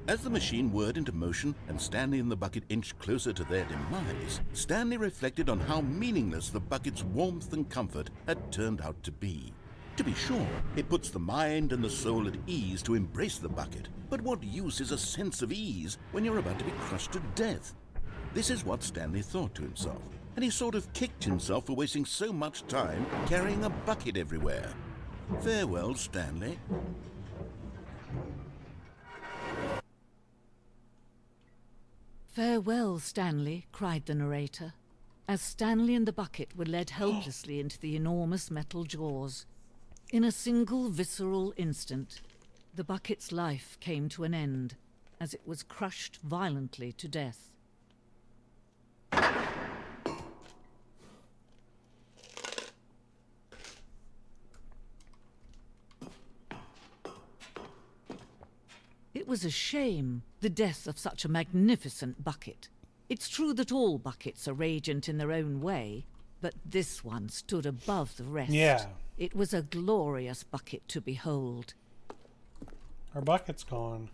As the machine whirred into motion and Stanley and the bucket inched closer to their demise, Stanley reflected on how meaningless the bucket's warmth and comfort had turned out to be. To be sure, it puts the mind and the soul at ease to embrace the bucket, but what use is a sense of ease when you're about to be crushed to death? This is what Stanley thought to himself, and he sort of kicked himself for wasting so much time carrying a bucket everywhere. Farewell, Stanley. "Farewell, Stanley," cried the narrator, as Stanley and the bucket were led helplessly into the enormous metal jaws. In a single visceral instant, the bucket's life came to an end as it was crushed violently to death. It was a shame, the death of such a magnificent bucket. It's true that all buckets are radiant in their own way, but this one stood above the rest. Yeah. It was a glorious bucket to behold. Our bucket's gone.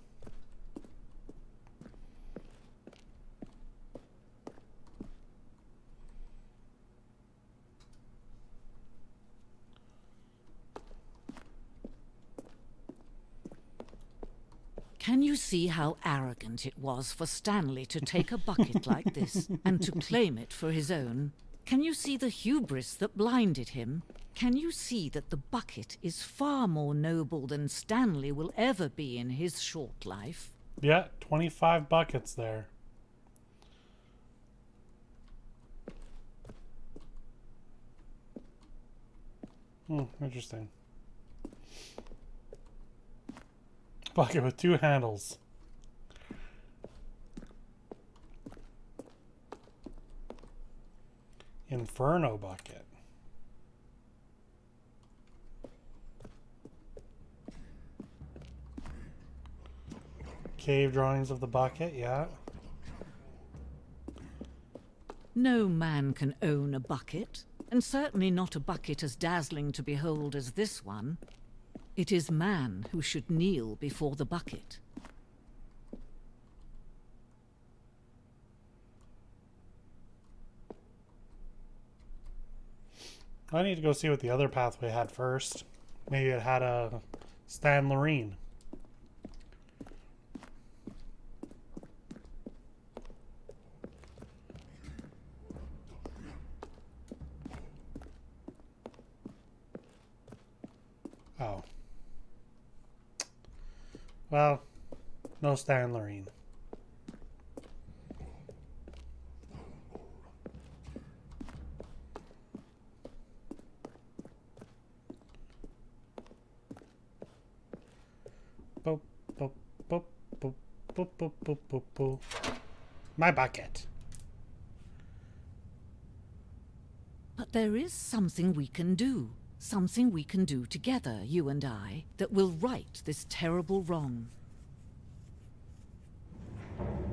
Can you see how arrogant it was for Stanley to take a bucket like this and to claim it for his own? Can you see the hubris that blinded him? Can you see that the bucket is far more noble than Stanley will ever be in his short life? Yeah, 25 buckets there. Interesting. Bucket with 2 handles. Inferno bucket. Cave drawings of the bucket, yeah. No man can own a bucket, and certainly not a bucket as dazzling to behold as this one. It is man who should kneel before the bucket. I need to go see what the other pathway had first. Maybe it had a Stan Loreen. Oh. Well, no Stan Loreen. Boop, boop, boop, boop, boop, boop, boop, boop, boop. My bucket. But there is something we can do. Something we can do together, you and I, that will right this terrible wrong.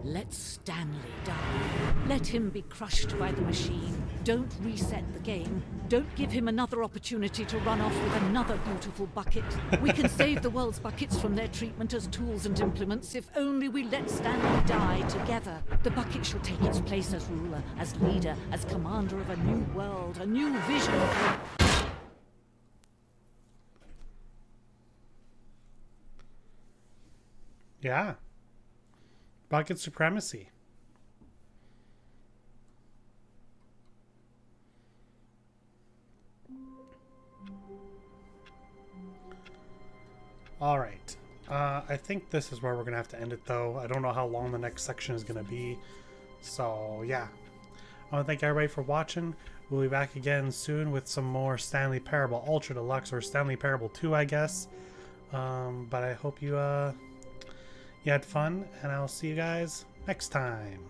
Let Stanley die. Let him be crushed by the machine. Don't reset the game. Don't give him another opportunity to run off with another beautiful bucket. We can save the world's buckets from their treatment as tools and implements if only we let Stanley die together. The bucket shall take its place as ruler, as leader, as commander of a new world, a new vision. Yeah. Bucket supremacy. All right. I think this is where we're going to have to end it, though. I don't know how long the next section is going to be. So yeah, I want to thank everybody for watching. We'll be back again soon with some more Stanley Parable Ultra Deluxe, or Stanley Parable 2, I guess. But I hope you had fun, and I'll see you guys next time.